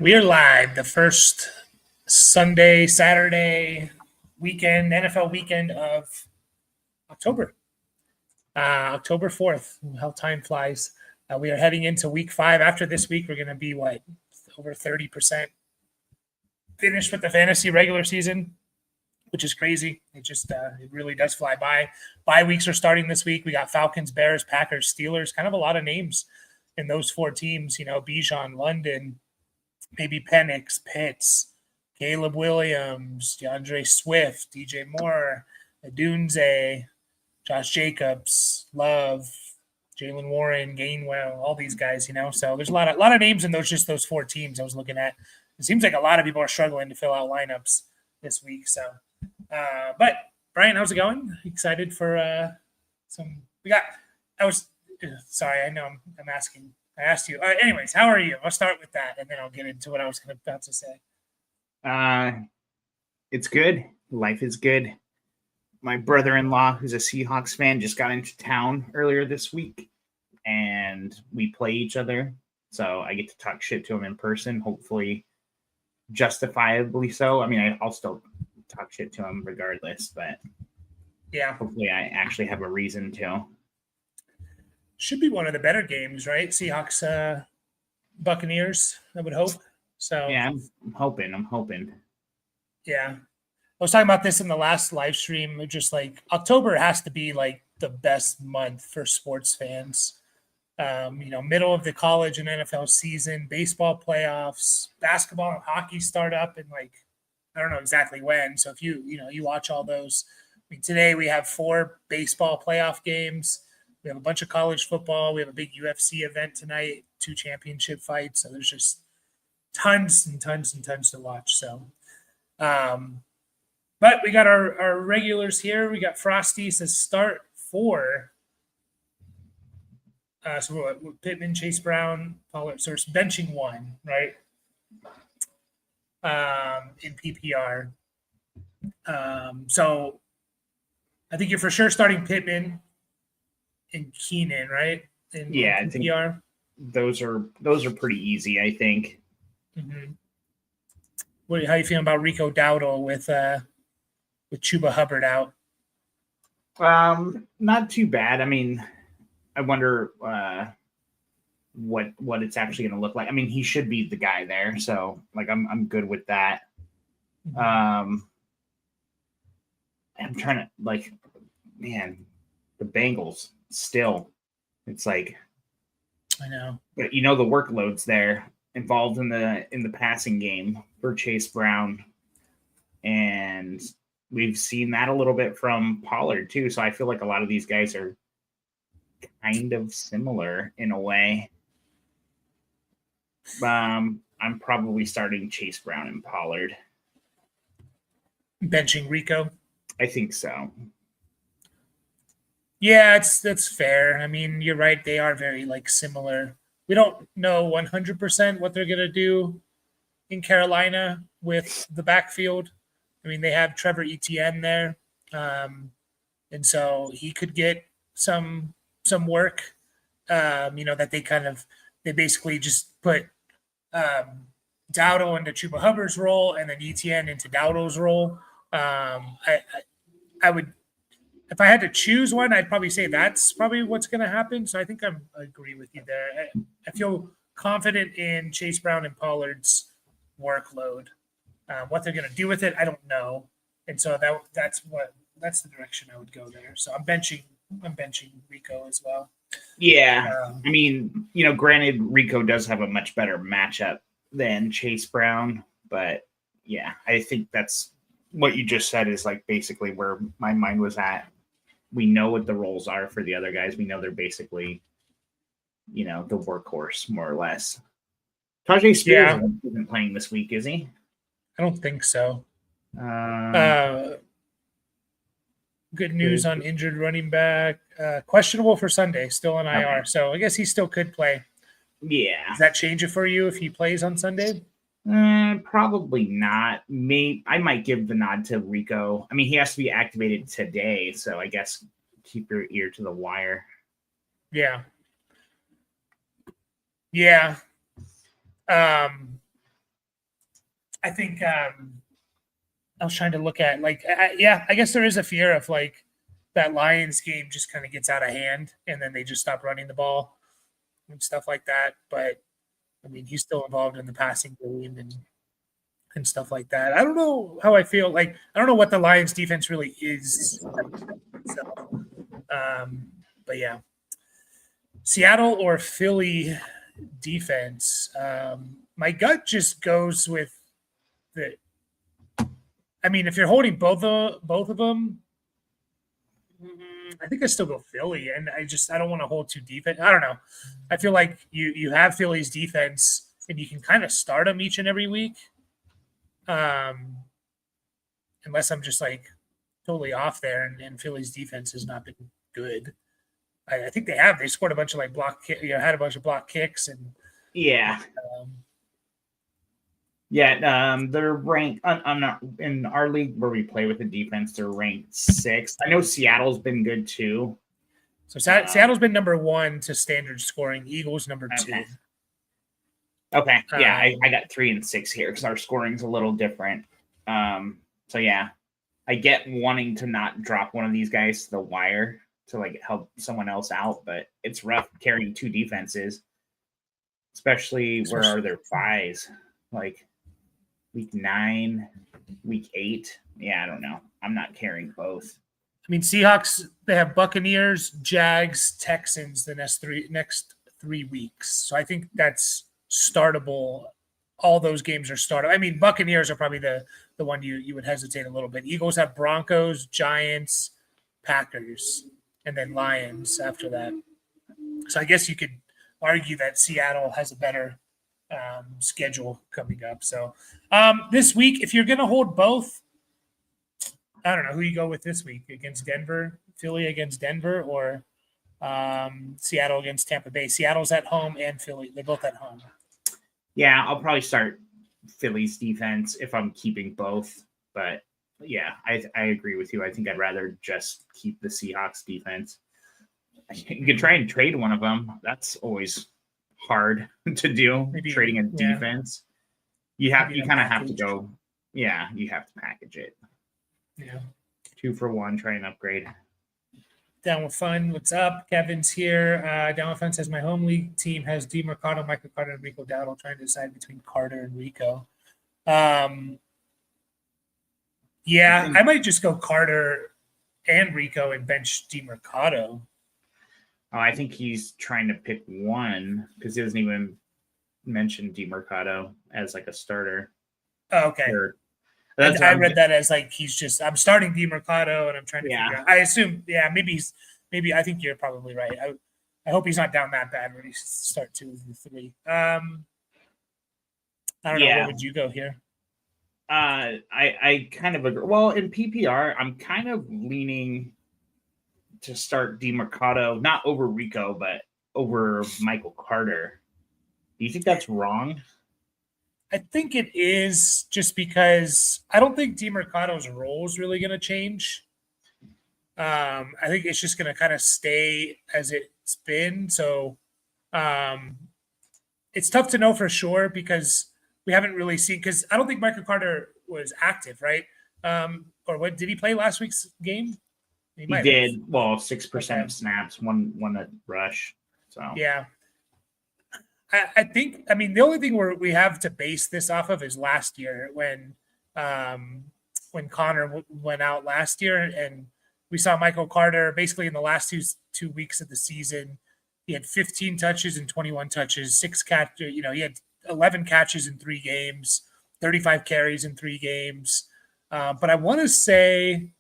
We are live the first Sunday, Saturday weekend, NFL weekend of October, October 4th. How time flies. We are heading into week 5. After this week, we're going to be over 30% finished with the fantasy regular season, which is crazy. It really does fly by. Bye weeks are starting this week. We got Falcons, Bears, Packers, Steelers, kind of a lot of names in those 4 teams, Bijan, London, maybe Penix, Pitts, Caleb Williams, DeAndre Swift, DJ Moore, Adunze, Josh Jacobs, Love, Jalen Warren, Gainwell, all these guys, So there's a lot of names in those 4 teams I was looking at. It seems like a lot of people are struggling to fill out lineups this week. So, but Brian, how's it going? Excited for some? Sorry, I know I'm asking. I asked you. Anyways, how are you? I'll start with that, and then I'll get into what I was about to say. It's good. Life is good. My brother-in-law, who's a Seahawks fan, just got into town earlier this week, and we play each other. So I get to talk shit to him in person, hopefully justifiably so. I mean, I'll still talk shit to him regardless, but yeah, hopefully I actually have a reason to. Should be one of the better games, right? Seahawks, Buccaneers, I would hope. So yeah, I'm hoping. Yeah. I was talking about this in the last live stream. Just like October has to be like the best month for sports fans. Middle of the college and NFL season, baseball playoffs, basketball and hockey start up in I don't know exactly when. So if you watch all those, today we have 4 baseball playoff games. We have a bunch of college football. We have a big UFC event tonight, 2 championship fights. So there's just tons and tons and tons to watch. So, but we got our regulars here. We got Frosty says start 4. So Pittman, Chase Brown, Pollard. So it's benching 1, right? In PPR. So I think you're for sure starting Pittman and Keenan, right? In I think those are pretty easy, I think. Mm-hmm. How you feeling about Rico Dowdle with Chuba Hubbard out? Not too bad. I mean, I wonder what it's actually going to look like. I mean, he should be the guy there, so I'm good with that. Mm-hmm. I'm trying to man, the Bengals still. It's I know, but the workload's there involved in the passing game for Chase Brown, and we've seen that a little bit from Pollard too. So I feel like a lot of these guys are kind of similar in a way. I'm probably starting Chase Brown and Pollard. Benching Rico? I think so. Yeah, that's fair. I mean, you're right. They are very similar. We don't know 100% what they're going to do in Carolina with the backfield. I mean, they have Trevor Etienne there. And so he could get some work, that they basically just put Dowdle into Chuba Hubbard's role and then Etienne into Dowdle's role. I would, if I had to choose one, I'd probably say that's probably what's going to happen. So I think I agree with you there. I feel confident in Chase Brown and Pollard's workload. What they're going to do with it, I don't know. And so that's the direction I would go there. So I'm benching Rico as well. Yeah. I mean, granted, Rico does have a much better matchup than Chase Brown, but yeah, I think that's what you just said is basically where my mind was at. We know what the roles are for the other guys. We know they're basically, the workhorse more or less. Tajay Spears isn't playing this week, is he? I don't think so. Good news on injured running back. Questionable for Sunday, still on IR. Okay. So I guess he still could play. Yeah. Does that change it for you if he plays on Sunday? Probably not. I might give the nod to Rico. I mean, he has to be activated today, so I guess keep your ear to the wire. Yeah. I think I was trying to look at like I guess there is a fear of like that Lions game just kind of gets out of hand and then they just stop running the ball and stuff like that. But I mean, he's still involved in the passing game and stuff like that. I don't know how I feel. Like I don't know what the Lions defense really is. So, but yeah, Seattle or Philly defense. My gut just goes with the. I mean, if you're holding both of them, I think I still go Philly, and I don't want to hold two defense. I don't know. I feel like you have Philly's defense, and you can kind of start them each and every week, unless I'm just like totally off there, and Philly's defense has not been good. I think they scored a bunch of like had a bunch of block kicks and yeah. They're ranked. I'm not in our league where we play with the defense. They're ranked 6th. I know Seattle's been good too. So Seattle's been number 1 to standard scoring. Eagles number 2. Okay. Yeah, I got 3 and 6 here because our scoring's a little different. So yeah, I get wanting to not drop one of these guys to the wire to like help someone else out, but it's rough carrying 2 defenses, especially where are their buys? Like week 9, week 8. Yeah, I don't know. I'm not carrying both. I mean, Seahawks, they have Buccaneers, Jags, Texans the next three weeks. So I think that's startable. All those games are startable. I mean, Buccaneers are probably the one you would hesitate a little bit. Eagles have Broncos, Giants, Packers, and then Lions after that. So I guess you could argue that Seattle has a better schedule coming up. So this week, if you're going to hold both, I don't know who you go with this week against Denver, Philly against Denver, or Seattle against Tampa Bay. Seattle's at home and Philly. They're both at home. Yeah, I'll probably start Philly's defense if I'm keeping both. But yeah, I agree with you. I think I'd rather just keep the Seahawks defense. You could try and trade one of them. That's always hard to do. Maybe trading a defense. You kind of have to go. Yeah, you have to package it. Yeah. 2 for 1. Try and upgrade. Down with Fun. What's up? Kevin's here. Down with Fun says my home league team has DeMarcado, Michael Carter, and Rico Dowdle. Trying to decide between Carter and Rico. Yeah, I might just go Carter and Rico and bench DeMarcado. Oh, I think he's trying to pick one because he doesn't even mention DeMarcado as like a starter. Oh, okay. I read that as like I'm starting DeMarcado and I'm trying to figure out. I assume, maybe I think you're probably right. I hope he's not down that bad when he start 2 of the 3. I don't know. Where would you go here? I kind of agree. Well, in PPR, I'm kind of leaning to start DeMarcado, not over Rico, but over Michael Carter. Do you think that's wrong? I think it is, just because I don't think DeMarcado's role is really going to change. I think it's just going to kind of stay as it's been. So it's tough to know for sure because we haven't really seen, because I don't think Michael Carter was active, right? Or what did he play last week's game? He did. Well, 6% of snaps, one at rush. So yeah. I think, I mean, the only thing we have to base this off of is last year when Connor went out last year, and we saw Michael Carter basically in the last two weeks of the season. He had 15 touches and 21 touches, 6 catches. He had 11 catches in 3 games, 35 carries in 3 games. But I want to say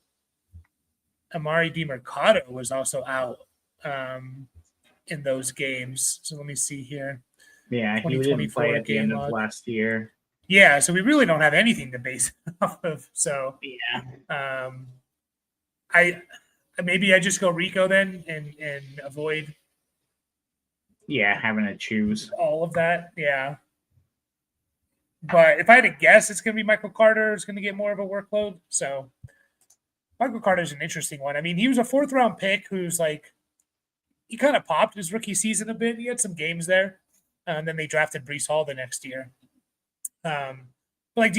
Amari DeMarcado was also out in those games. So let me see here. Yeah, he didn't play at the end of last year. Yeah, so we really don't have anything to base it off of. So yeah, I just go Rico then and avoid. Yeah, having to choose all of that. Yeah, but if I had to guess, it's going to be Michael Carter is going to get more of a workload. So Michael Carter is an interesting one. I mean, he was a 4th round pick who's like, he kind of popped his rookie season a bit. He had some games there. And then they drafted Breece Hall the next year. Like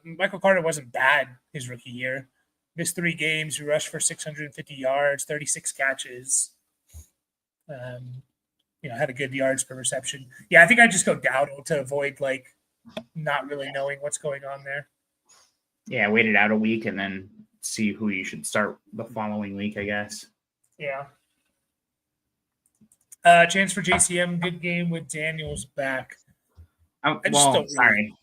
Michael Carter wasn't bad his rookie year. Missed 3 games. He rushed for 650 yards, 36 catches. Had a good yards per reception. Yeah, I think I just go Dowdle to avoid like not really knowing what's going on there. Yeah, wait it out a week and then see who you should start the following week, I guess. Yeah. Chance for JCM, good game with Daniels back. Sorry.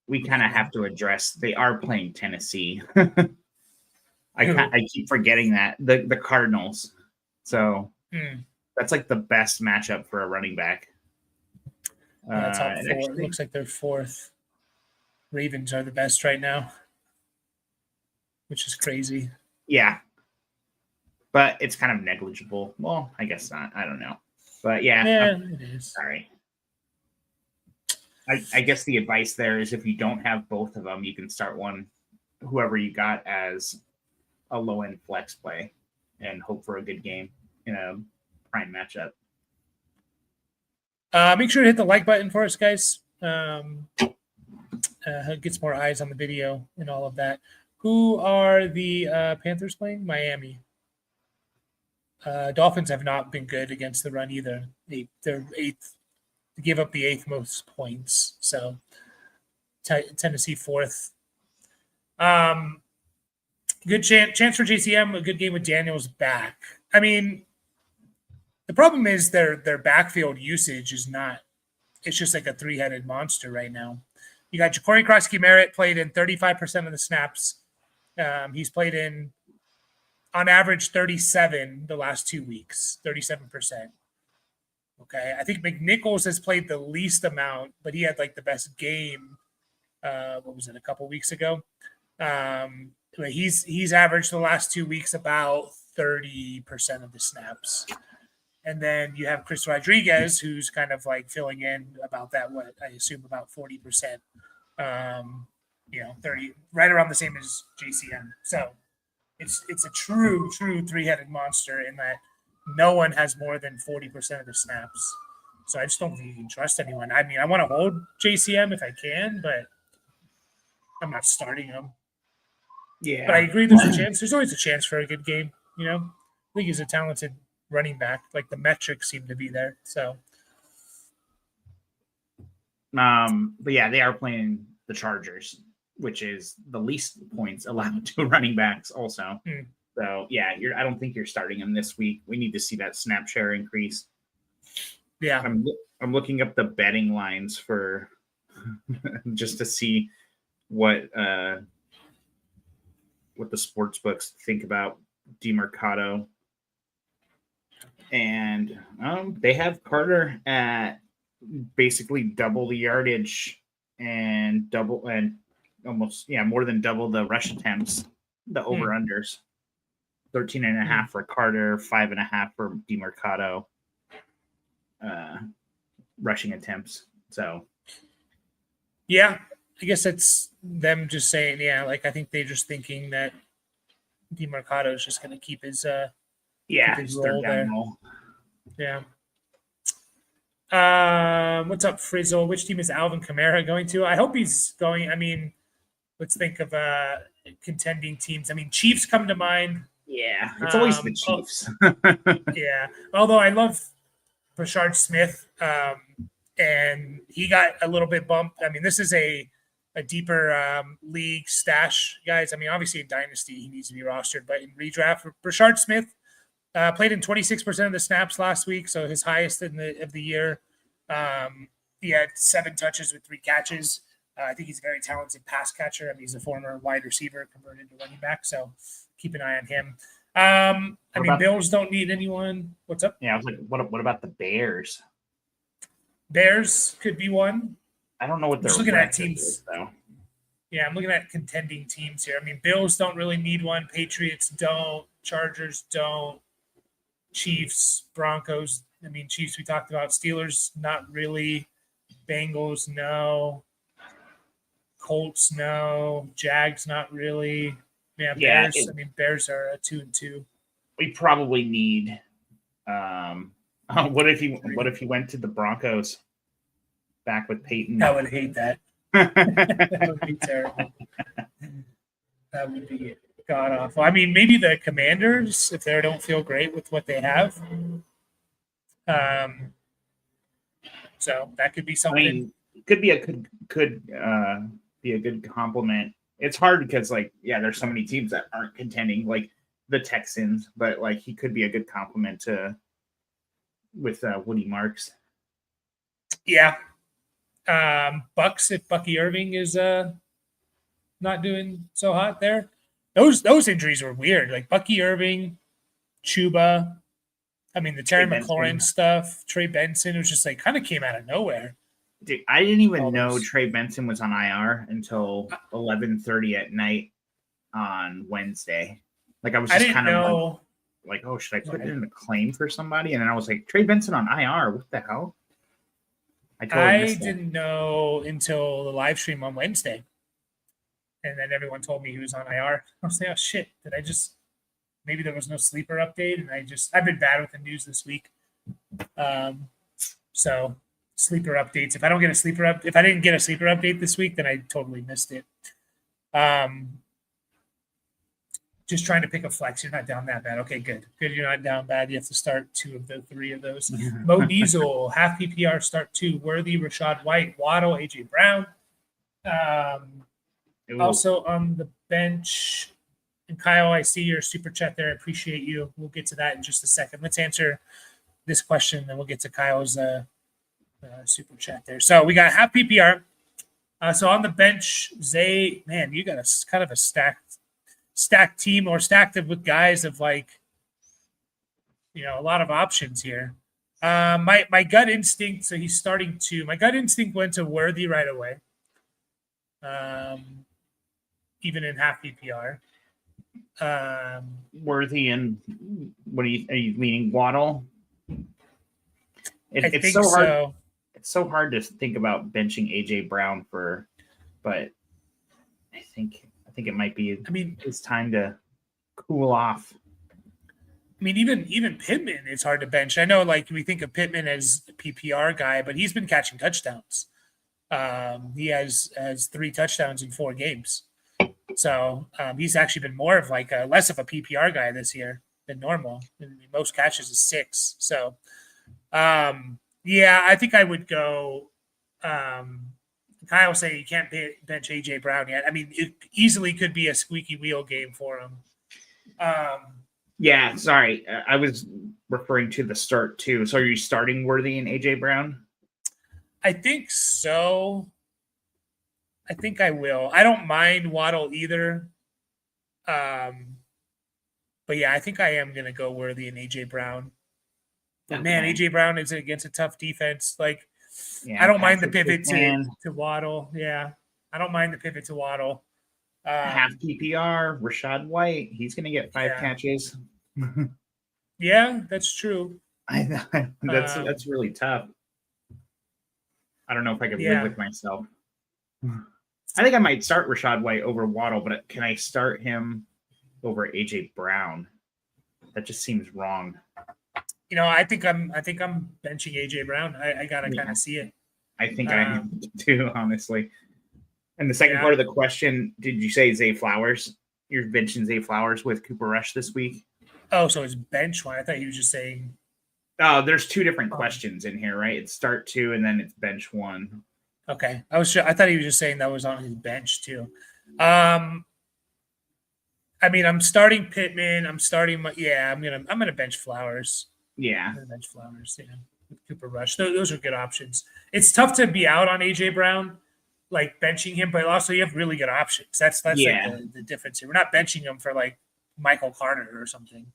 We kind of have to address they are playing Tennessee. I keep forgetting that the Cardinals. So that's like the best matchup for a running back. Top 4. It looks like they're 4th. Ravens are the best right now, which is crazy. Yeah. But it's kind of negligible. Well, I guess not. I don't know. But yeah, it is. Sorry. I guess the advice there is if you don't have both of them, you can start whoever you got as a low-end flex play and hope for a good game in a prime matchup. Make sure to hit the like button for us, guys. Gets more eyes on the video and all of that. Who are the Panthers playing? Miami. Dolphins have not been good against the run either. They're 8th. They gave up the 8th most points. So Tennessee 4th. Good chance for JCM. A good game with Daniels back. I mean, the problem is their backfield usage is not. It's just like a 3-headed monster right now. You got Ja'Cory Krosky-Merritt played in 35% of the snaps. He's played in, on average, 37 the last 2 weeks, 37%. Okay, I think McNichols has played the least amount, but he had like the best game. What was it, a couple weeks ago? He's averaged the last 2 weeks about 30% of the snaps. And then you have Chris Rodriguez, who's kind of like filling in about that, what I assume about 40%. 30, right around the same as JCM. So it's a true 3-headed monster in that no one has more than 40% of the snaps. So I just don't think you can trust anyone. I mean, I want to hold JCM if I can, but I'm not starting him. Yeah. But I agree there's a chance. There's always a chance for a good game, I think he's a talented running back. Like the metrics seem to be there. So but yeah, they are playing the Chargers, which is the least points allowed to running backs also. So yeah, I don't think you're starting him this week. We need to see that snap share increase. Yeah. I'm looking up the betting lines for just to see what the sports books think about DeMarcado. And they have Carter at basically double the yardage and more than double the rush attempts, the over-unders. 13.5 for Carter, 5.5 for DeMarcado rushing attempts. So yeah, I guess it's them just saying, I think they're just thinking that DeMarcado is just going to keep his role there. Yeah. What's up, Frizzle? Which team is Alvin Kamara going to? I hope he's going. I mean, let's think of contending teams. I mean, Chiefs come to mind. Yeah, it's always the Chiefs. Yeah. Although I love Brashard Smith, and he got a little bit bumped. I mean, this is a deeper league stash, guys. I mean, obviously in Dynasty, he needs to be rostered, but in redraft, Brashard Smith played in 26% of the snaps last week, so his highest of the year. He had 7 touches with 3 catches. I think he's a very talented pass catcher. I mean, he's a former wide receiver converted to running back, so keep an eye on him. Bills don't need anyone. What's up? Yeah, I was like, what about the Bears? Bears could be one. I don't know what they're looking at teams is, though. Yeah, I'm looking at contending teams here. I mean, Bills don't really need one. Patriots don't. Chargers don't. Chiefs, Broncos. I mean, Chiefs we talked about. Steelers, not really. Bengals, no. Colts, no. Jags, not really. Yeah, Bears. Bears are a 2-2. We probably need. What if he went to the Broncos back with Peyton? I would hate that. That would be terrible. That would be god awful. I mean, maybe the Commanders, if they don't feel great with what they have. So that could be I something. mean, could be be a good compliment. It's hard because there's so many teams that aren't contending, like the Texans, but like he could be a good compliment with Woody Marks. Yeah. Bucks, if Bucky Irving is not doing so hot there. Those injuries were weird. Like Bucky Irving, Chuba. I mean, the Terry McLaurin stuff, Trey Benson, was just like kind of came out of nowhere. Dude, I didn't even know Trey Benson was on IR until 11:30 at night on Wednesday. Like I was just kind of like, oh, should I put it in a claim for somebody? And then I was like, Trey Benson on IR, what the hell? I didn't know until the live stream on Wednesday. And then everyone told me he was on IR. I was like, oh shit, maybe there was no sleeper update, and I've been bad with the news this week. So sleeper updates. If I didn't get a sleeper update this week, then I totally missed it. Just trying to pick a flex. You're not down that bad. Okay, good. You're not down bad. You have to start 2 of the 3 of those. Mo Diesel, half PPR, start 2. Worthy, Rashad White, Waddle, AJ Brown. Also on the bench. And Kyle, I see your super chat there. I appreciate you. We'll get to that in just a second. Let's answer this question, then we'll get to Kyle's super chat there. So we got half PPR. So on the bench, Zay, man, you got a kind of a stacked team, or stacked with guys of a lot of options here. My gut instinct, so he's starting 2. My gut instinct went to Worthy right away. Even in half PPR. Worthy, and are you meaning Waddle? It's so hard. So. It's so hard to think about benching AJ Brown but I think it might be. I mean, it's time to cool off. I mean, even Pittman, it's hard to bench. I know, like we think of Pittman as a PPR guy, but he's been catching touchdowns. He has 3 touchdowns in 4 games. So he's actually been more of less of a PPR guy this year than normal. And most catches is 6. So, I think I would go. Kyle say you can't bench AJ Brown yet. I mean, it easily could be a squeaky wheel game for him. Yeah, sorry, I was referring to the start too. So are you starting Worthy and AJ Brown? I think so. I think I will. I don't mind Waddle either. But yeah, I think I am going to go Worthy and AJ Brown. But man, AJ Brown is against a tough defense. I don't mind the pivot to Waddle. Yeah, I don't mind the pivot to Waddle. Half PPR, Rashad White. He's going to get 5 catches. Yeah, that's true. That's really tough. I don't know if I could live with myself. I think I might start Rashad White over Waddle, but can I start him over AJ Brown? That just seems wrong. I think I'm benching AJ Brown. I gotta kind of see it. I think I am too, honestly. And the second part of the question, did you say Zay Flowers? You're benching Zay Flowers with Cooper Rush this week? Oh, so it's bench one. I thought you were just saying. Oh, there's 2 different questions in here, right? It's start 2 and then it's bench 1. Okay, I thought he was just saying that was on his bench too. I mean, I'm starting Pittman. I'm gonna bench Flowers. Yeah, I'm gonna bench Flowers. Yeah, with Cooper Rush. Those are good options. It's tough to be out on AJ Brown, benching him, but also you have really good options. That's the difference here. We're not benching him for Michael Carter or something.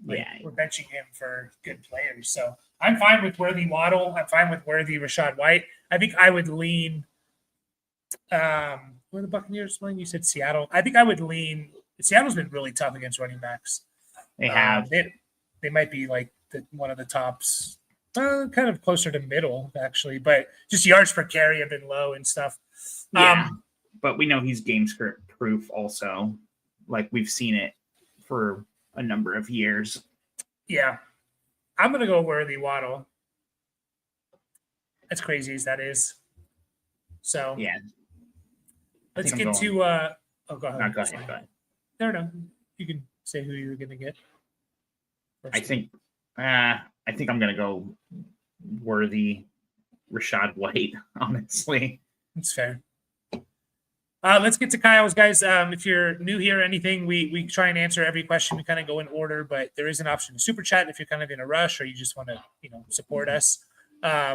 We're benching him for good players. So I'm fine with Worthy Waddle. I'm fine with Worthy Rashad White. I think I would lean. Where the Buccaneers playing? You said Seattle. I think I would lean. Seattle's been really tough against running backs. They have. They might be one of the tops, kind of closer to middle actually, but just yards per carry have been low and stuff. Yeah, but we know he's game script proof also. We've seen it for a number of years. Yeah. I'm going to go Worthy Waddle. As crazy as that is. So, yeah. Let's think I'm get going- to oh, go ahead. No, go ahead. Go ahead. No. You can say who you're gonna get. I think I'm gonna go Worthy, Rashad White. Honestly, That's fair. Let's get to Kyle's, guys. If you're new here or anything, we try and answer every question. We kind of go in order, but there is an option to super chat if you're kind of in a rush or you just want to, support us.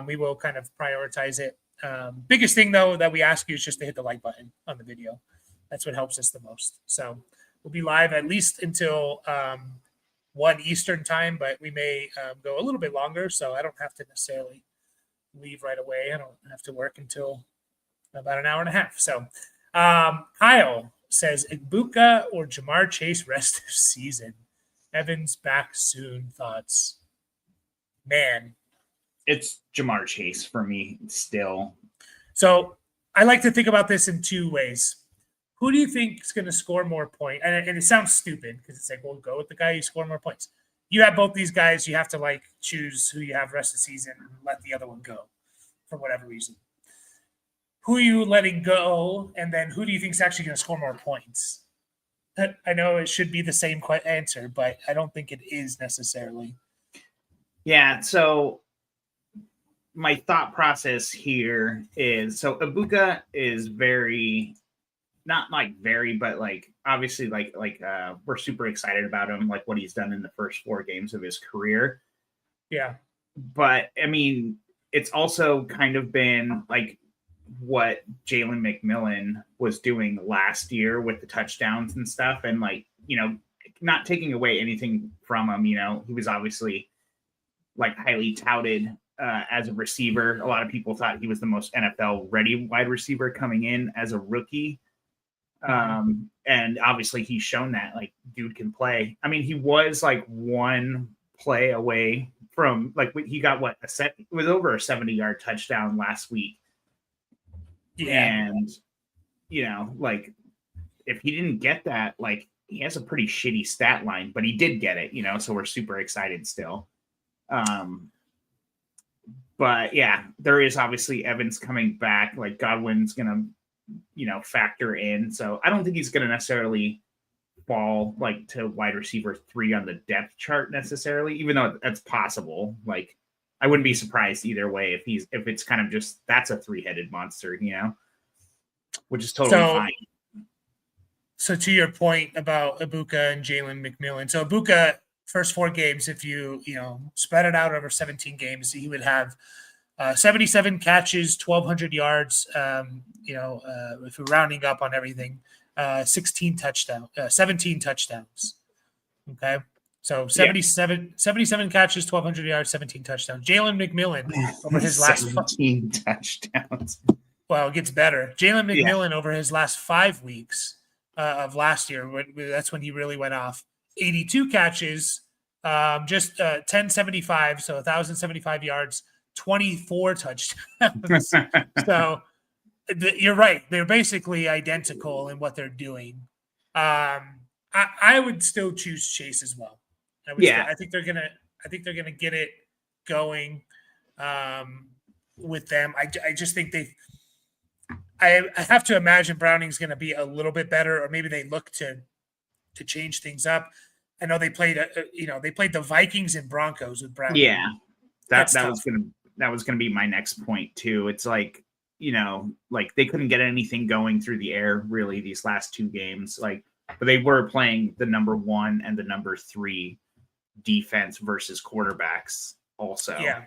We will kind of prioritize it. Biggest thing though that we ask you is just to hit the like button on the video. That's what helps us the most. So we'll be live at least until 1 Eastern time, but we may go a little bit longer, so I don't have to necessarily leave right away. I don't have to work until about an hour and a half. So Kyle says Ibuka or Jamar Chase rest of season. Evans back soon. Thoughts? Man, it's Jamar Chase for me still. So I like to think about this in two ways. Who do you think is going to score more points? And it sounds stupid because it's like, well, go with the guy who scored more points. You have both these guys. You have to choose who you have rest of the season and let the other one go for whatever reason. Who are you letting go? And then who do you think is actually going to score more points? I know it should be the same answer, but I don't think it is necessarily. Yeah. So my thought process here is, so Ibuka is not very, but obviously we're super excited about him, like what he's done in the first 4 games of his career. Yeah. But I mean, it's also kind of been like what Jalen McMillan was doing last year with the touchdowns and stuff. And not taking away anything from him, he was obviously highly touted as a receiver. A lot of people thought he was the most NFL ready wide receiver coming in as a rookie. And obviously he's shown that dude can play. I mean, he was one play away from he got it was over a 70-yard touchdown last week. Yeah. And if he didn't get that, he has a pretty shitty stat line, but he did get it, so we're super excited still. But yeah, there is obviously Evans coming back. Godwin's gonna factor in. So I don't think he's going to necessarily fall to wide receiver 3 on the depth chart necessarily, even though that's possible. I wouldn't be surprised either way if it's kind of just, that's a 3-headed monster, which is totally fine. So to your point about Ibuka and Jalen McMillan, so Ibuka first 4 games, if you spread it out over 17 games, he would have 77 catches, 1,200 yards. If we're rounding up on everything, 17 touchdowns. Okay. So 77 catches, 1,200 yards, 17 touchdowns. Jalen McMillan over his last 17 touchdowns. Well, it gets better. Jalen McMillan over his last 5 weeks of last year, that's when he really went off. 82 catches, just 1,075, so 1,075 yards, 24 touchdowns. So you're right. They're basically identical in what they're doing. I would still choose Chase as well. I think they're gonna get it going with them. I just think I have to imagine Browning's going to be a little bit better, or maybe they look to change things up. I know they played the Vikings and Broncos with Browning. Yeah, that was gonna be my next point too. It's they couldn't get anything going through the air really these last 2 games. But they were playing the number 1 and the number 3 defense versus quarterbacks also. Yeah.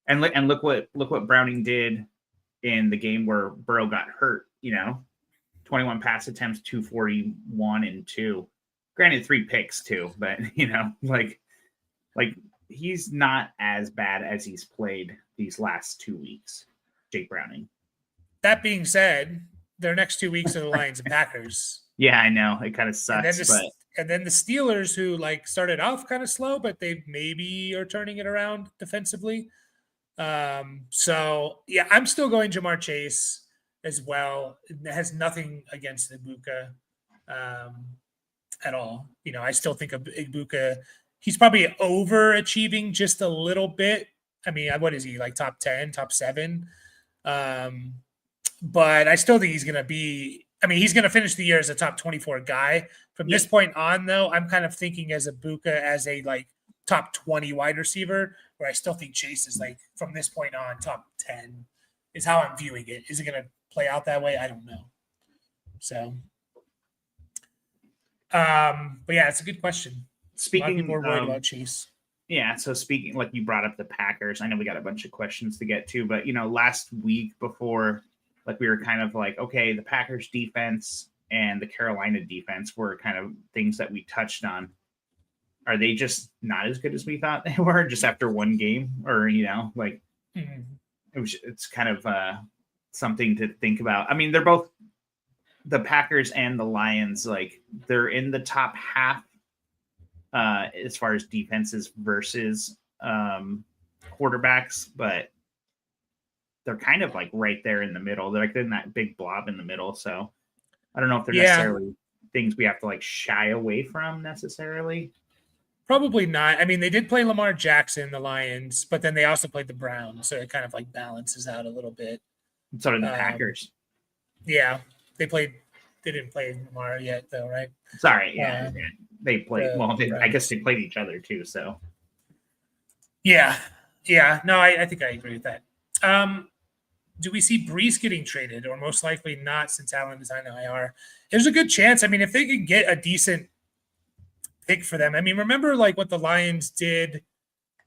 And look what Browning did in the game where Burrow got hurt, 21 pass attempts, 241 and 2. Granted 3 picks too, but he's not as bad as he's played these last 2 weeks, Jake Browning. That being said, their next 2 weeks are the Lions and Packers. Yeah, I know. It kind of sucks. And then the Steelers, who started off kind of slow, but they maybe are turning it around defensively. So yeah, I'm still going Jamar Chase as well. It has nothing against Ibuka at all. I still think of Ibuka. He's probably overachieving just a little bit. I mean, what is he, top 10, top 7? But I still think he's going to be I mean, he's going to finish the year as a top 24 guy. From this point on, though, I'm kind of thinking as Ibuka as a like top 20 wide receiver, where I still think Chase is like from this point on top 10 is how I'm viewing it. Is it going to play out that way? I don't know. So, but yeah, it's a good question. Speaking, people are worried about Chase. Yeah, so speaking, like you brought up the Packers, I know we got a bunch of questions to get to, but last week before, like we were kind of like, okay, the Packers defense and the Carolina defense were kind of things that we touched on. Are they just not as good as we thought they were just after one game? Or, it's kind of something to think about. I mean, they're both the Packers and the Lions, like they're in the top half as far as defenses versus quarterbacks, but they're kind of like right there in the middle. They're like in that big blob in the middle. So I don't know if they're necessarily things we have to like shy away from necessarily. Probably not. I mean, they did play Lamar Jackson, the Lions, but then they also played the Browns. So it kind of like balances out a little bit. So did the Packers. Yeah. They didn't play Lamar yet though, right? Sorry. Yeah. They played. I guess they played each other too. So. Yeah. Yeah. No, I think I agree with that. Do we see Brees getting traded, or most likely not, since Allen is on IR? There's a good chance. I mean, if they could get a decent pick for them. I mean, remember like what the Lions did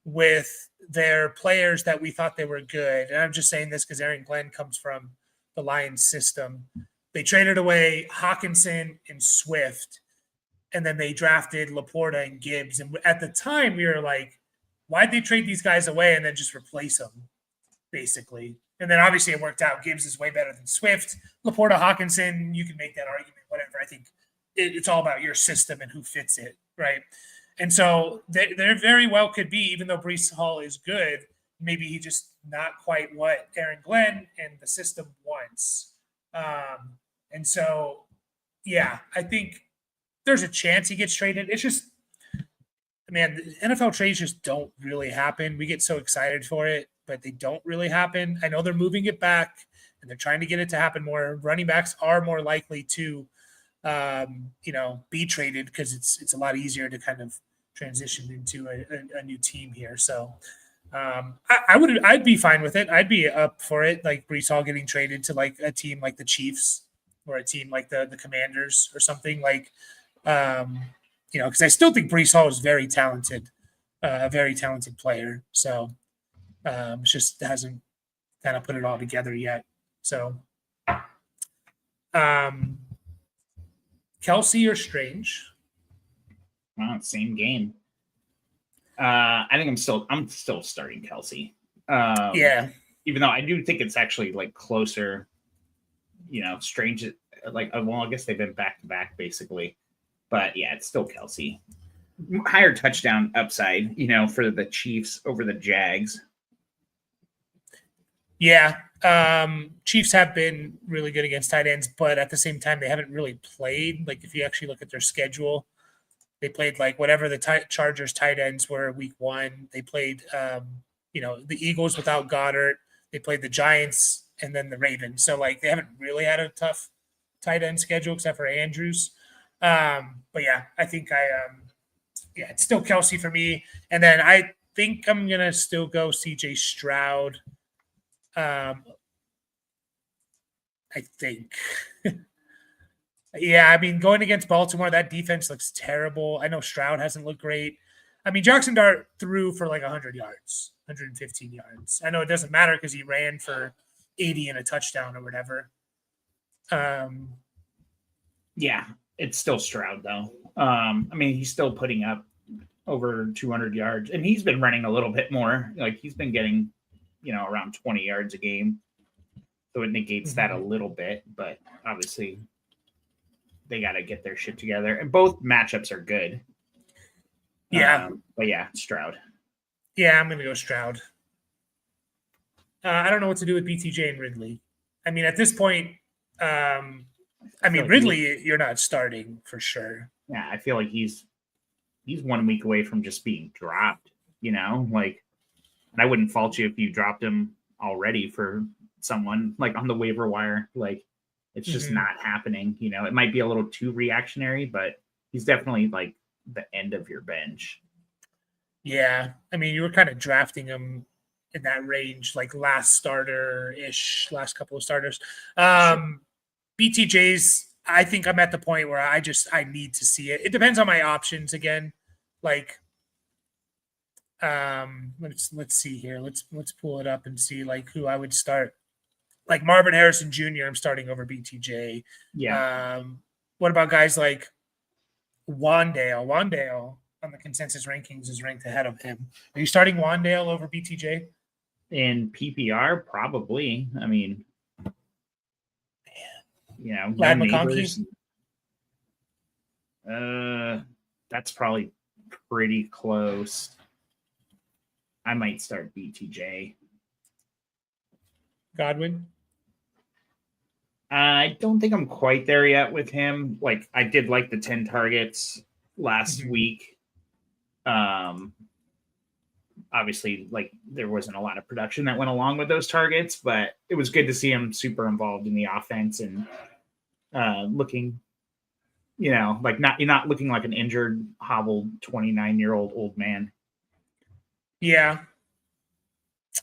with their players that we thought they were good. And I'm just saying this because Aaron Glenn comes from the Lions system. They traded away Hawkinson and Swift, and then they drafted Laporta and Gibbs. And at the time, we were like, why'd they trade these guys away and then just replace them, basically? And then obviously it worked out. Gibbs is way better than Swift. Laporta, Hawkinson, you can make that argument, whatever. I think it's all about your system and who fits it, right? And so there very well could be, even though Brees Hall is good, maybe he just not quite what Aaron Glenn and the system wants. And so, yeah, I think there's a chance he gets traded. It's just, man, the NFL trades just don't really happen. We get so excited for it, but they don't really happen. I know they're moving it back and they're trying to get it to happen more. Running backs are more likely to, be traded because it's a lot easier to kind of transition into a new team here. So I'd be fine with it. I'd be up for it. Like Brees Hall getting traded to like a team like the Chiefs or a team like the Commanders or something like, because I still think Brees Hall is very talented, a very talented player. So just hasn't kind of put it all together yet. So, Kelsey or Strange? Well, same game. I think I'm still starting Kelsey. Yeah. Even though I do think it's actually like closer. Strange. Like, well, I guess they've been back to back basically, but yeah, it's still Kelsey. Higher touchdown upside, for the Chiefs over the Jags. Yeah. Chiefs have been really good against tight ends, but at the same time, they haven't really played. Like, if you actually look at their schedule, they played like whatever the Chargers tight ends were week 1. They played, the Eagles without Goddard. They played the Giants and then the Ravens. So, like, they haven't really had a tough tight end schedule except for Andrews. But yeah, I think it's still Kelsey for me. And then I think I'm going to still go CJ Stroud. I think. Yeah, I mean, going against Baltimore, that defense looks terrible. I know Stroud hasn't looked great. I mean, Jackson Dart threw for like 100 yards, 115 yards. I know it doesn't matter because he ran for 80 and a touchdown or whatever. Yeah, it's still Stroud, though. I mean, he's still putting up over 200 yards, and he's been running a little bit more. Like, he's been getting, around 20 yards a game. So it negates that a little bit, but obviously they got to get their shit together. And both matchups are good. Yeah. But yeah, Stroud. Yeah, I'm going to go Stroud. I don't know what to do with BTJ and Ridley. I mean, at this point, Ridley, you're not starting for sure. Yeah, I feel like he's 1 week away from just being dropped, like, and I wouldn't fault you if you dropped him already for someone like on the waiver wire. Like, It's just Mhm. not happening. It might be a little too reactionary, but he's definitely like the end of your bench. Yeah. I mean, you were kind of drafting him in that range, like last starter ish, last couple of starters. Sure. BTJ's, I think I'm at the point where I need to see it. It depends on my options again. Like, let's see here. Let's pull it up and see like who I would start. Like Marvin Harrison Jr., I'm starting over BTJ. Yeah. What about guys like Wandale? Wandale on the consensus rankings is ranked ahead of him. Are you starting Wandale over BTJ? In PPR, probably. I mean, Lad no McConkey? neighbors. That's probably pretty close. I might start BTJ. Godwin? I don't think I'm quite there yet with him. Like, I did like the 10 targets last week. Obviously, like, there wasn't a lot of production that went along with those targets, but it was good to see him super involved in the offense and looking, like you're not looking like an injured, hobbled 29-year-old old man. Yeah.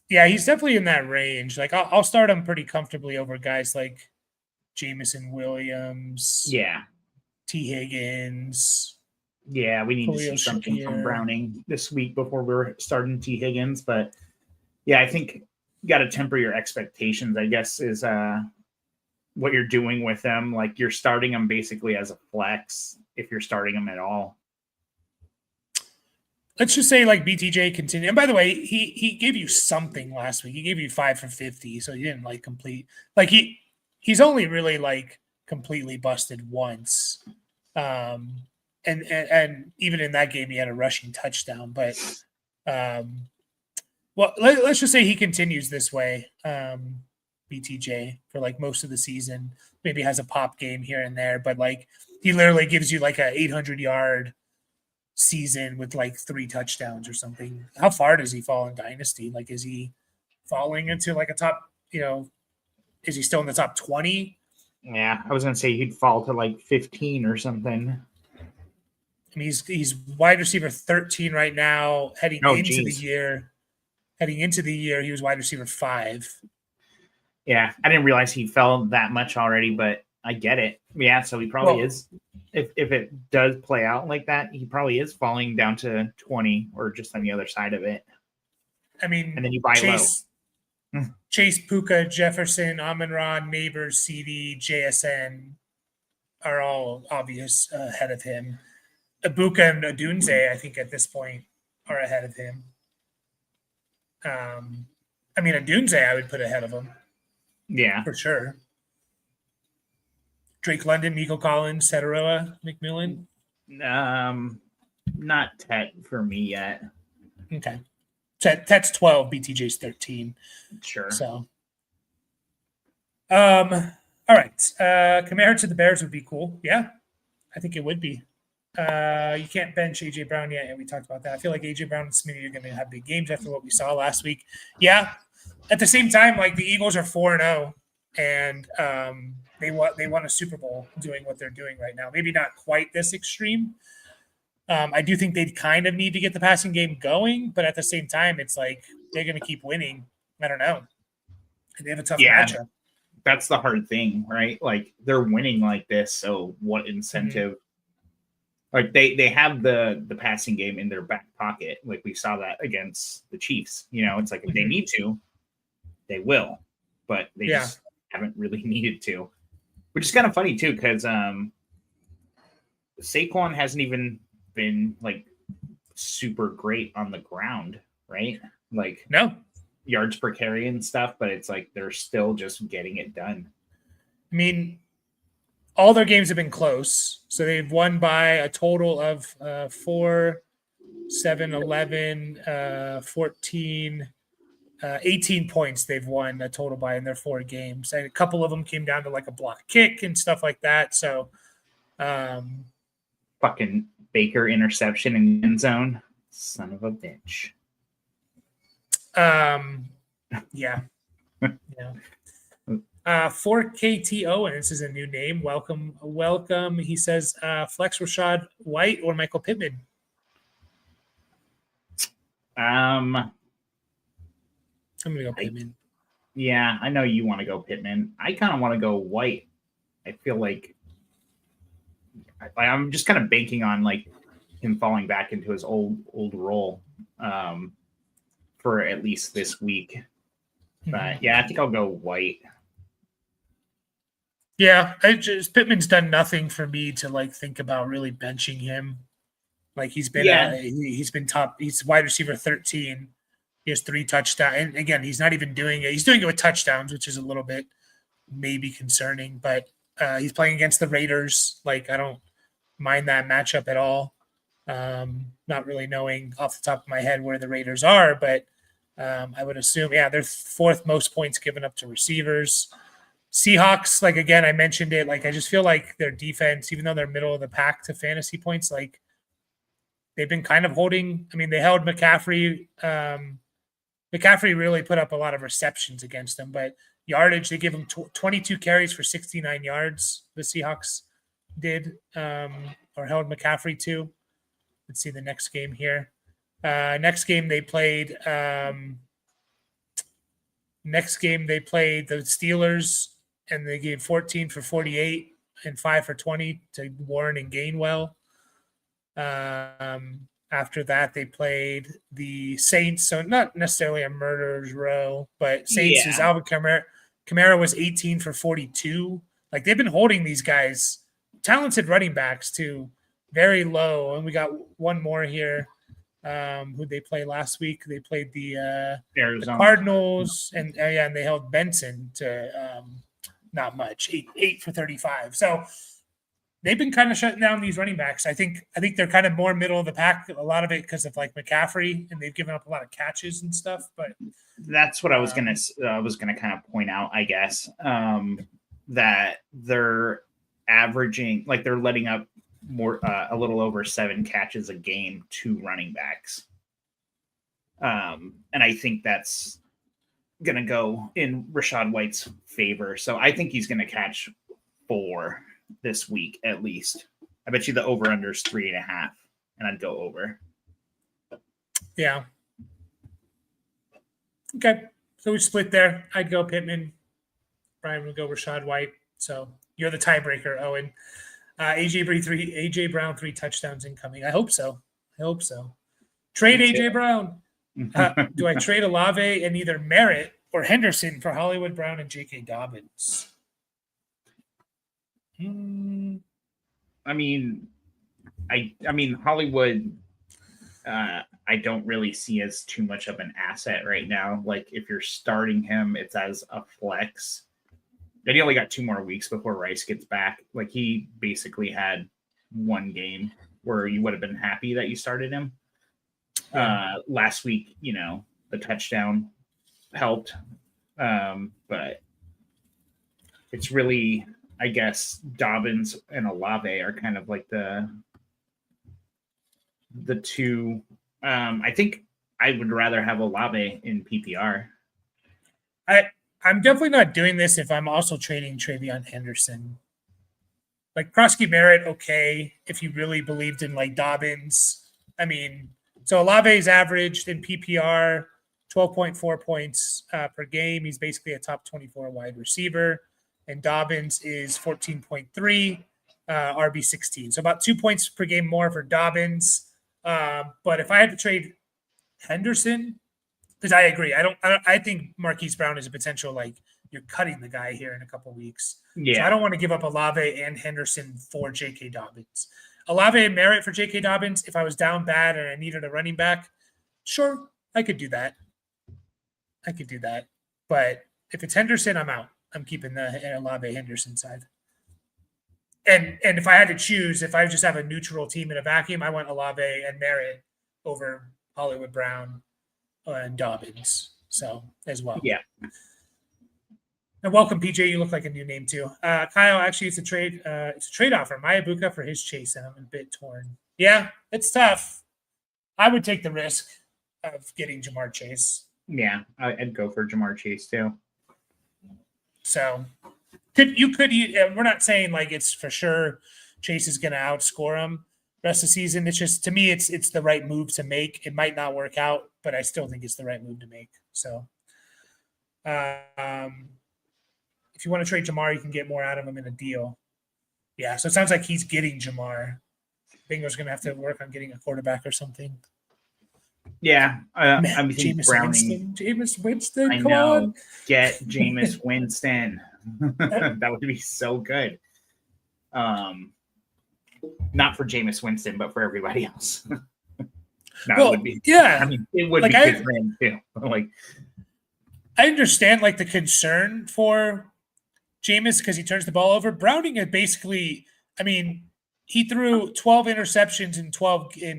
Yeah, he's definitely in that range. Like, I'll start him pretty comfortably over guys like Jameson Williams. Yeah. T. Higgins. Yeah, we need Khalil to see something Shakir. from Browning this week before we're starting T. Higgins. But yeah, I think you got to temper your expectations, I guess, is what you're doing with them. Like, you're starting them basically as a flex if you're starting them at all. Let's just say like BTJ continue. And by the way, he gave you something last week. He gave you 5 for 50, so he didn't like complete. Like he's only really like completely busted once. And even in that game, he had a rushing touchdown. But well, let's just say he continues this way, BTJ, for like most of the season. Maybe has a pop game here and there, but like he literally gives you like a 800-yard season with like 3 touchdowns or something. How far does he fall in Dynasty? Like, is he falling into like a top? Is he still in the top 20? Yeah, I was gonna say he'd fall to like 15 or something. I mean, he's wide receiver 13 right now. Heading into the year, he was wide receiver 5. Yeah, I didn't realize he fell that much already, but I get it. Yeah, so he probably is. If it does play out like that, he probably is falling down to 20 or just on the other side of it. I mean, and then you buy low. Chase, Puka, Jefferson, Amon-Ra, Neighbors, CD, JSN are all obvious ahead of him. Ibuka and Odunze, I think at this point, are ahead of him. I mean, Odunze I would put ahead of him. Yeah. For sure. Drake London, Nico Collins, Cetera, McMillan? Not Tet for me yet. Okay. Tet's 12, BTJ's 13. Sure. So, all right. Kamara to the Bears would be cool. Yeah, I think it would be. You can't bench AJ Brown yet, and we talked about that. I feel like AJ Brown and Smitty are going to have big games after what we saw last week. Yeah. At the same time, like the Eagles are 4-0, and they won a Super Bowl doing what they're doing right now. Maybe not quite this extreme. I do think they kind of need to get the passing game going, but at the same time, it's like they're going to keep winning. I don't know. They have a tough matchup. That's the hard thing, right? Like they're winning like this, so what incentive? Like they have the passing game in their back pocket. Like we saw that against the Chiefs. It's like if they need to, they will, but they just haven't really needed to. Which is kind of funny too, because Saquon hasn't even been like super great on the ground, right? Like no yards per carry and stuff, but it's like they're still just getting it done. I mean, all their games have been close. So they've won by a total of 4, 7, 11, 14, 18 points they've won a total by in their 4 games. And a couple of them came down to like a block kick and stuff like that. So fucking Baker interception in the end zone. Son of a bitch. Yeah. 4KTO, and this is a new name. Welcome. He says, flex Rashad White or Michael Pittman. I'm gonna go Pittman. Yeah, I know you want to go Pittman. I kind of want to go White. I feel like I'm just kind of banking on like him falling back into his old role for at least this week. But yeah, I think I'll go White. Yeah, Pittman's done nothing for me to like think about really benching him. Like he's been top. He's wide receiver 13. He has 3 touchdowns. And again, he's not even doing it. He's doing it with touchdowns, which is a little bit maybe concerning. But he's playing against the Raiders. Like I don't mind that matchup at all. Not really knowing off the top of my head where the Raiders are, but I would assume, they're 4th most points given up to receivers. Seahawks, like again, I mentioned it. Like I just feel like their defense, even though they're middle of the pack to fantasy points, like they've been kind of holding. I mean, they held McCaffrey. McCaffrey really put up a lot of receptions against them, but yardage, they give him 22 carries for 69 yards. The Seahawks did, or held McCaffrey to. Let's see the next game here. Next game they played the Steelers, and they gave 14 for 48 and 5 for 20 to Warren and Gainwell. After that, they played the Saints, so not necessarily a murderer's row, but Saints is Alvin Kamara. Kamara was 18 for 42. Like they've been holding these guys, talented running backs, to very low. And we got one more here. Who they play last week? They played the Cardinals, and and they held Benson to not much, 8 for 35. So they've been kind of shutting down these running backs. I think they're kind of more middle of the pack. A lot of it because of like McCaffrey, and they've given up a lot of catches and stuff. But that's what I was gonna kind of point out, I guess, that they're averaging, like they're letting up more a little over 7 catches a game to running backs, and I think that's gonna go in Rashad White's favor. So I think he's gonna catch 4 this week at least. I bet you the over under is 3.5, and I'd go over. Yeah. Okay, so we split there. I'd go Pittman. Brian would go Rashad White. So you're the tiebreaker, Owen. AJ Brown 3 touchdowns incoming. I hope so. Trade AJ Brown. Do I trade Olave and either Merritt or Henderson for Hollywood Brown and J.K. Dobbins? I mean Hollywood. I don't really see as too much of an asset right now. Like if you're starting him, it's as a flex. Then he only got 2 more weeks before Rice gets back. Like he basically had 1 game where you would have been happy that you started him. Last week, the touchdown helped. But it's really, I guess, Dobbins and Olave are kind of like the 2. I think I would rather have Olave in PPR. I'm definitely not doing this if I'm also trading Travion Henderson. Like Prosky Merritt, okay, if you really believed in like Dobbins. I mean, so Olave's averaged in PPR 12.4 points per game. He's basically a top 24 wide receiver. And Dobbins is 14.3, RB 16. So about 2 points per game more for Dobbins. But if I had to trade Henderson, because I agree, I think Marquise Brown is a potential, like, you're cutting the guy here in a couple weeks. Yeah. So I don't want to give up Olave and Henderson for J.K. Dobbins. Olave and Merritt for J.K. Dobbins, if I was down bad and I needed a running back, sure, I could do that. But if it's Henderson, I'm out. I'm keeping the Olave Henderson side. And if I had to choose, if I just have a neutral team in a vacuum, I want Olave and Merritt over Hollywood Brown and Dobbins. So as well. Yeah. And welcome, PJ. You look like a new name too. Kyle, actually, it's a trade offer. Maya Buka for his Chase, and I'm a bit torn. Yeah, it's tough. I would take the risk of getting Jamar Chase. Yeah, I'd go for Jamar Chase too. So we're not saying like it's for sure Chase is going to outscore him rest of the season. It's just, to me, it's the right move to make. It might not work out, but I still think it's the right move to make. So, if you want to trade Jamar, you can get more out of him in a deal. Yeah. So it sounds like he's getting Jamar. Bengals going to have to work on getting a quarterback or something. Yeah. Man, I think Jameis Browning. Winston. I Come know. on. Get Jameis Winston. That would be so good. Not for Jameis Winston, but for everybody else. Well, it would be. Yeah. I mean, it would Like, be good for him too. Like, I understand like the concern for Jameis because he turns the ball over. Browning had basically, I mean, he threw 12 interceptions in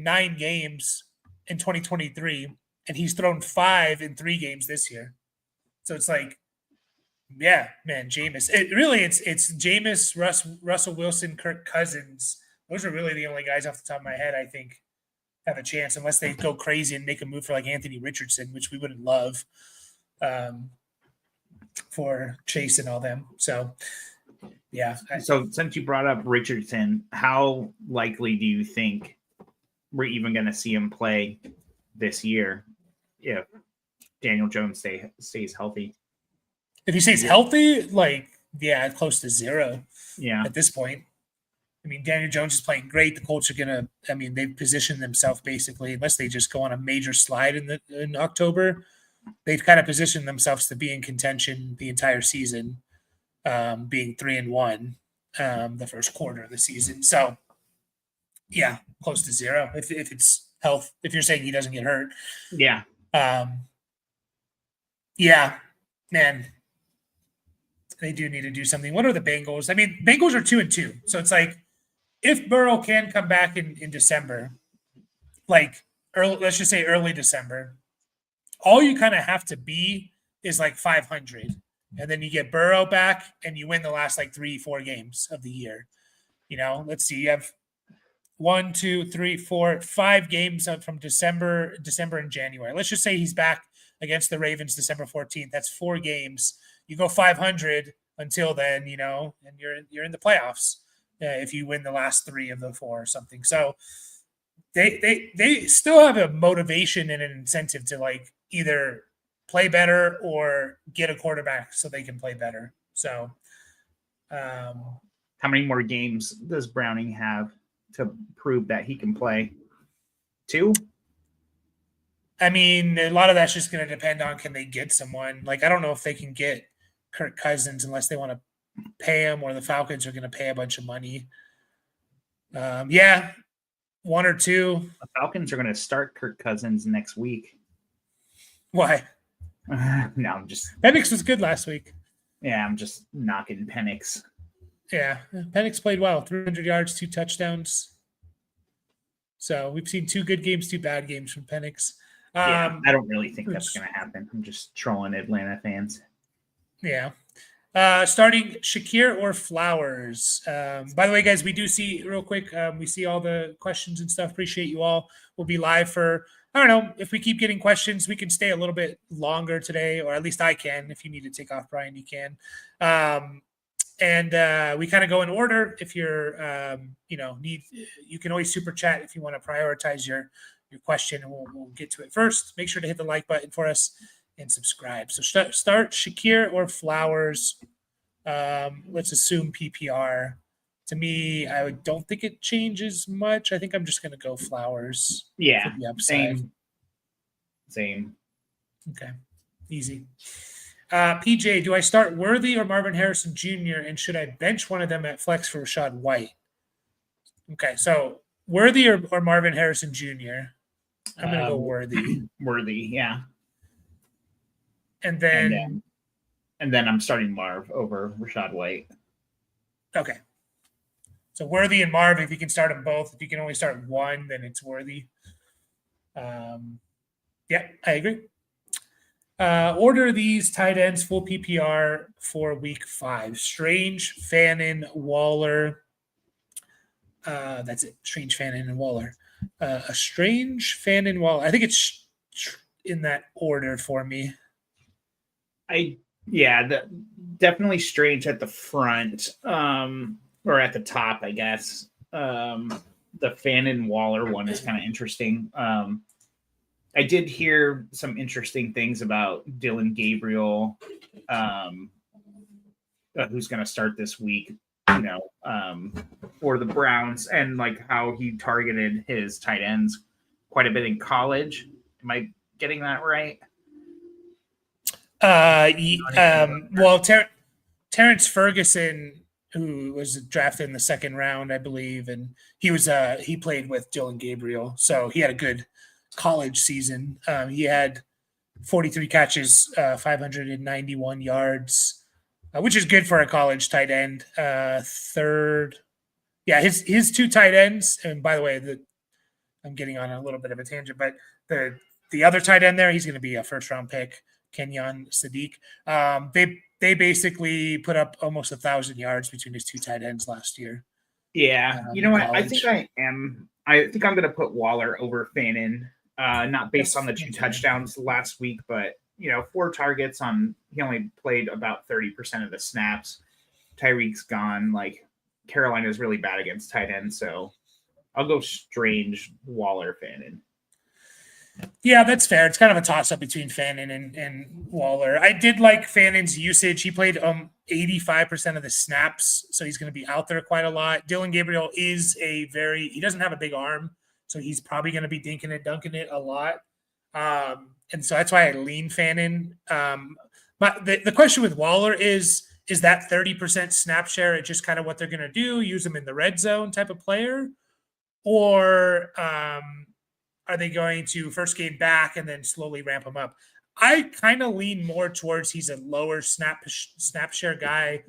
9 games in 2023, and he's thrown 5 in 3 games this year. So it's like, yeah, man, Jameis. It's Jameis, Russell Wilson, Kirk Cousins. Those are really the only guys off the top of my head I think have a chance, unless they go crazy and make a move for like Anthony Richardson, which we wouldn't love for Chase and all them. So, yeah. So since you brought up Richardson, how likely do you think we're even going to see him play this year if Daniel Jones stays healthy? If he stays healthy, like, yeah, close to 0 at this point. I mean, Daniel Jones is playing great. The Colts are going to, I mean, they've positioned themselves basically, unless they just go on a major slide in October, they've kind of positioned themselves to be in contention the entire season, being 3-1 the first quarter of the season. So, yeah, close to 0 if it's health. If you're saying he doesn't get hurt, yeah, yeah, man, they do need to do something. What are the Bengals? I mean, Bengals are 2-2, so it's like if Burrow can come back in December, like let's just say early December, all you kind of have to be is like 500. And then you get Burrow back and you win the last like 3-4 games of the year. You know, let's see. You have 1, 2, 3, 4, 5 games from December and January. Let's just say he's back against the Ravens December 14th. That's 4 games. You go 500 until then, you know, and you're in the playoffs if you win the last 3 of the 4 or something. So they still have a motivation and an incentive to like either play better or get a quarterback so they can play better. So, how many more games does Browning have to prove that he can play? 2? I mean, a lot of that's just going to depend on can they get someone. Like, I don't know if they can get Kirk Cousins unless they want to pay him, or the Falcons are going to pay a bunch of money. Yeah, 1 or 2. The Falcons are going to start Kirk Cousins next week. Why? No, I'm just. Penix was good last week. Yeah, I'm just knocking Penix. Yeah, Penix played well. 300 yards, 2 touchdowns. So we've seen 2 good games, 2 bad games from Penix. Yeah, I don't really think that's going to happen. I'm just trolling Atlanta fans. Yeah. Starting Shakir or Flowers. By the way, guys, we do see real quick. We see all the questions and stuff. Appreciate you all. We'll be live for, I don't know, if we keep getting questions, we can stay a little bit longer today, or at least I can. If you need to take off, Brian, you can. And we kind of go in order. If you're, you can always super chat if you want to prioritize your question, and we'll get to it first. Make sure to hit the like button for us and subscribe. So start Shakir or Flowers. Let's assume PPR. To me, I don't think it changes much. I think I'm just going to go Flowers. Yeah, same. Okay, easy. PJ, do I start Worthy or Marvin Harrison Jr., and should I bench one of them at flex for Rachaad White? Okay, so Worthy or Marvin Harrison Jr.? I'm going to go Worthy. Worthy, yeah. And then I'm starting Marv over Rachaad White. Okay. So Worthy and Marv, if you can start them both. If you can only start one, then it's Worthy. Yeah, I agree. Order these tight ends full PPR for week 5. Strange, Fannin, Waller. That's it. Strange, Fannin, and Waller. A Strange, Fannin, Waller. I think it's in that order for me. I Yeah, definitely strange at the front, or at the top, I guess. The Fannin Waller one is kind of interesting. I did hear some interesting things about Dylan Gabriel, who's going to start this week, for the Browns, and like how he targeted his tight ends quite a bit in college. Am I getting that right? Well, Terrence Ferguson, who was drafted in the second round, I believe, and he played with Dylan Gabriel, so he had a good college season. He had 43 catches, 591 yards, which is good for a college tight end. His two tight ends, and by the way, I'm getting on a little bit of a tangent, but the other tight end there, he's going to be a first round pick, Kenyon Sadiq. They basically put up almost 1,000 yards between his two tight ends last year. Yeah, you know what? I think I'm going to put Waller over Fannin, not based on the 2 touchdowns last week, but 4 targets on. He only played about 30% of the snaps. Tyreek's gone. Like Carolina's really bad against tight ends, so I'll go Strange, Waller, Fannin. Yeah, that's fair. It's kind of a toss-up between Fannin and Waller. I did like Fannin's usage. He played 85% of the snaps, so he's going to be out there quite a lot. Dylan Gabriel is he doesn't have a big arm, so he's probably going to be dinking it, dunking it a lot. And so that's why I lean Fannin. But the question with Waller is that 30% snap share just kind of what they're going to do, use him in the red zone type of player? Or are they going to first game back and then slowly ramp him up? I kind of lean more towards he's a lower snap share guy.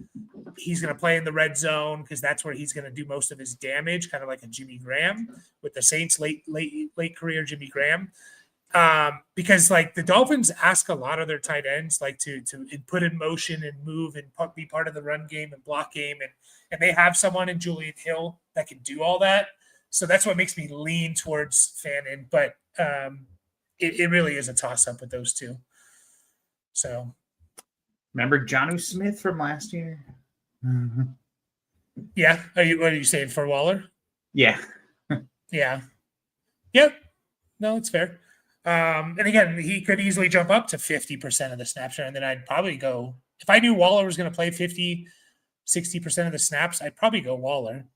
He's going to play in the red zone because that's where he's going to do most of his damage, kind of like a Jimmy Graham with the Saints late career Jimmy Graham. Because like the Dolphins ask a lot of their tight ends like to put in motion and move and be part of the run game and block game, and they have someone in Julian Hill that can do all that. So that's what makes me lean towards Fannin, but it really is a toss-up with those two. So, remember Jonnu Smith from last year? Mm-hmm. Yeah. What are you saying for Waller? Yeah. Yeah. Yep. No, it's fair. And again, he could easily jump up to 50% of the snap share, and then I'd probably go – if I knew Waller was going to play 50, 60% of the snaps, I'd probably go Waller.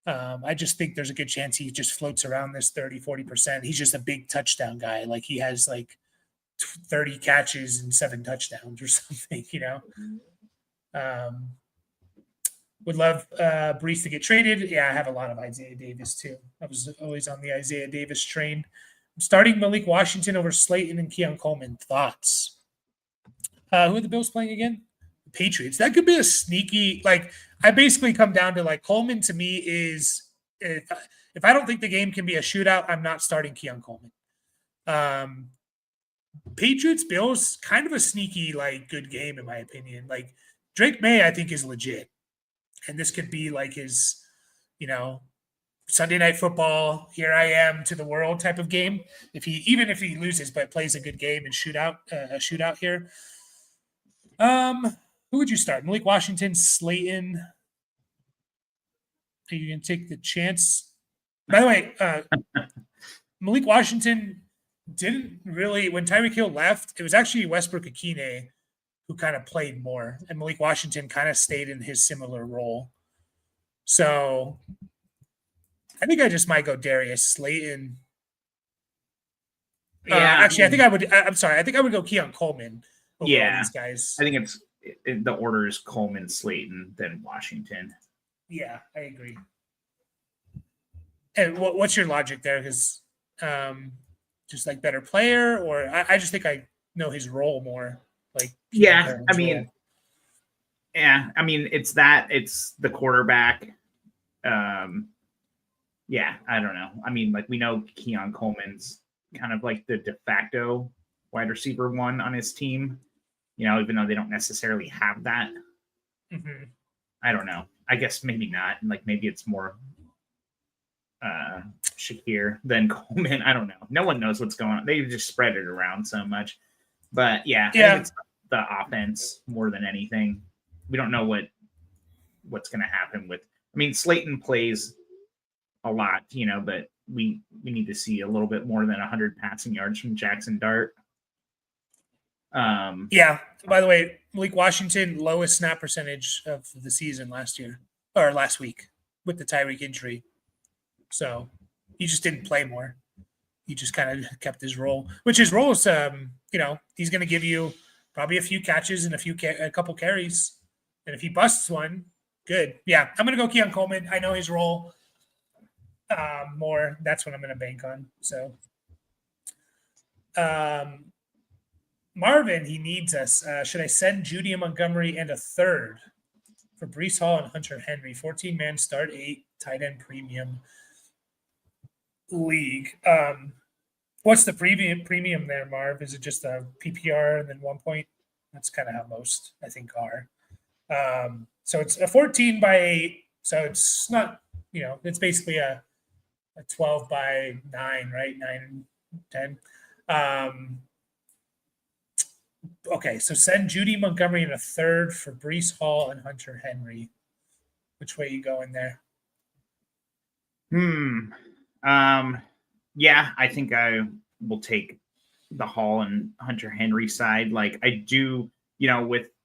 I just think there's a good chance he just floats around this 30, 40%. He's just a big touchdown guy. Like he has like 30 catches and 7 touchdowns or something, Would love Breece to get traded. Yeah, I have a lot of Isaiah Davis too. I was always on the Isaiah Davis train. I'm starting Malik Washington over Slayton and Keon Coleman. Thoughts? Who are the Bills playing again? The Patriots. That could be a sneaky, like, I basically come down to like Coleman to me is if I don't think the game can be a shootout, I'm not starting Keon Coleman. Patriots Bills, kind of a sneaky like good game in my opinion. Like Drake May, I think is legit, and this could be like his, Sunday Night Football. Here I am to the world type of game. Even if he loses, but plays a good game and a shootout here. Who would you start? Malik Washington, Slayton. Are you going to take the chance? By the way, Malik Washington didn't really, when Tyreek Hill left, it was actually Westbrook-Ikhine who kind of played more, and Malik Washington kind of stayed in his similar role. So I think I just might go Darius Slayton. Yeah, actually, I think I would. I'm sorry. I think I would go Keon Coleman. Over all these guys. I think the order is Coleman, Slayton, then Washington. Yeah, I agree. And what's your logic there? Because just like better player, or I just think I know his role more. Like it's the quarterback. Yeah, I don't know. I mean, like we know Keon Coleman's kind of like the de facto wide receiver one on his team. Even though they don't necessarily have that. Mm-hmm. I don't know. I guess maybe not. Like maybe it's more Shakir than Coleman. I don't know. No one knows what's going on. They just spread it around so much. But yeah. the offense more than anything. We don't know what's going to happen with. I mean, Slayton plays a lot, but we need to see a little bit more than 100 passing yards from Jackson Dart. Yeah. By the way, Malik Washington, lowest snap percentage of the season last week with the Tyreek injury. So he just didn't play more. He just kind of kept his role, which his role is, he's going to give you probably a few catches and a couple carries. And if he busts one, good. Yeah, I'm going to go Keon Coleman. I know his role more. That's what I'm going to bank on. So Marvin, he needs us. Should I send Judy and Montgomery and a third for Breece Hall and Hunter Henry? 14-man start, 8 tight end premium league. What's the premium there, Marv? Is it just a PPR and then 1 point? That's kind of how most, I think, are. So it's a 14 by 8. So it's not, it's basically a 12 by 9, right? 9 and 10. Okay, so send Judy Montgomery in a third for Breece Hall and Hunter Henry. Which way you going there? Yeah, I think I will take the Hall and Hunter Henry side. Like I do,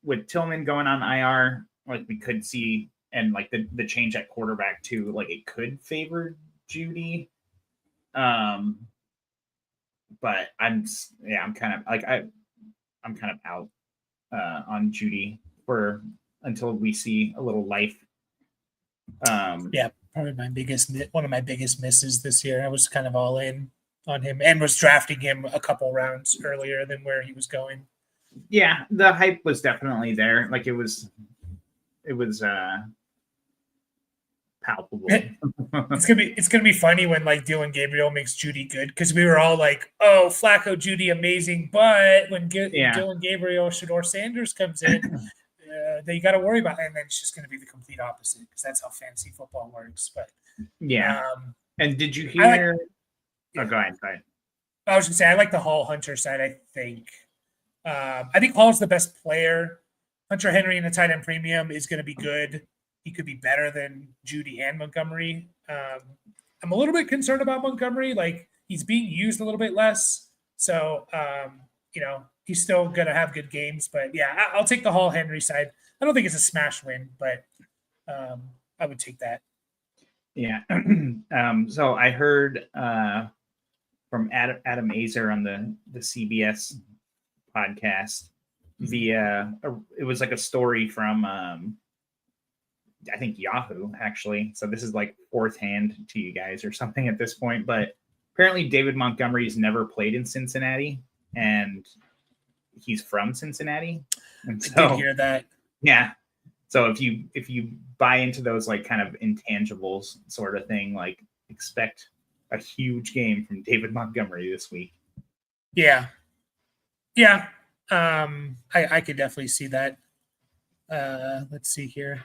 with Tillman going on IR, like we could see, and like the change at quarterback too, like it could favor Judy. But I'm kind of like I'm kind of out on Judy until we see a little life. Yeah, probably one of my biggest misses this year. I was kind of all in on him and was drafting him a couple rounds earlier than where he was going. Yeah, the hype was definitely there. Like it was palpable. It's gonna be funny when like Dylan Gabriel makes Judy good, because we were all like, "Oh, Flacco, Judy, amazing," but when Dylan Gabriel, Shador Sanders comes in, then you got to worry about it, and then it's just gonna be the complete opposite, because that's how fantasy football works. But yeah. And did you hear? Go ahead. I was gonna say I like the Hall Hunter side. I think Hall's the best player. Hunter Henry in the tight end premium is going to be good. He could be better than Judy and Montgomery. I'm a little bit concerned about Montgomery. Like he's being used a little bit less. So, he's still going to have good games. But yeah, I'll take the Hall Henry side. I don't think it's a smash win, but I would take that. Yeah. So I heard from Adam Azer on the CBS podcast it was like a story from I think Yahoo, actually. So this is like fourth hand to you guys or something at this point. But apparently David Montgomery's never played in Cincinnati, and he's from Cincinnati. And so, I did hear that. Yeah. So if you buy into those like kind of intangibles sort of thing, like expect a huge game from David Montgomery this week. Yeah. Yeah. I could definitely see that. Let's see here.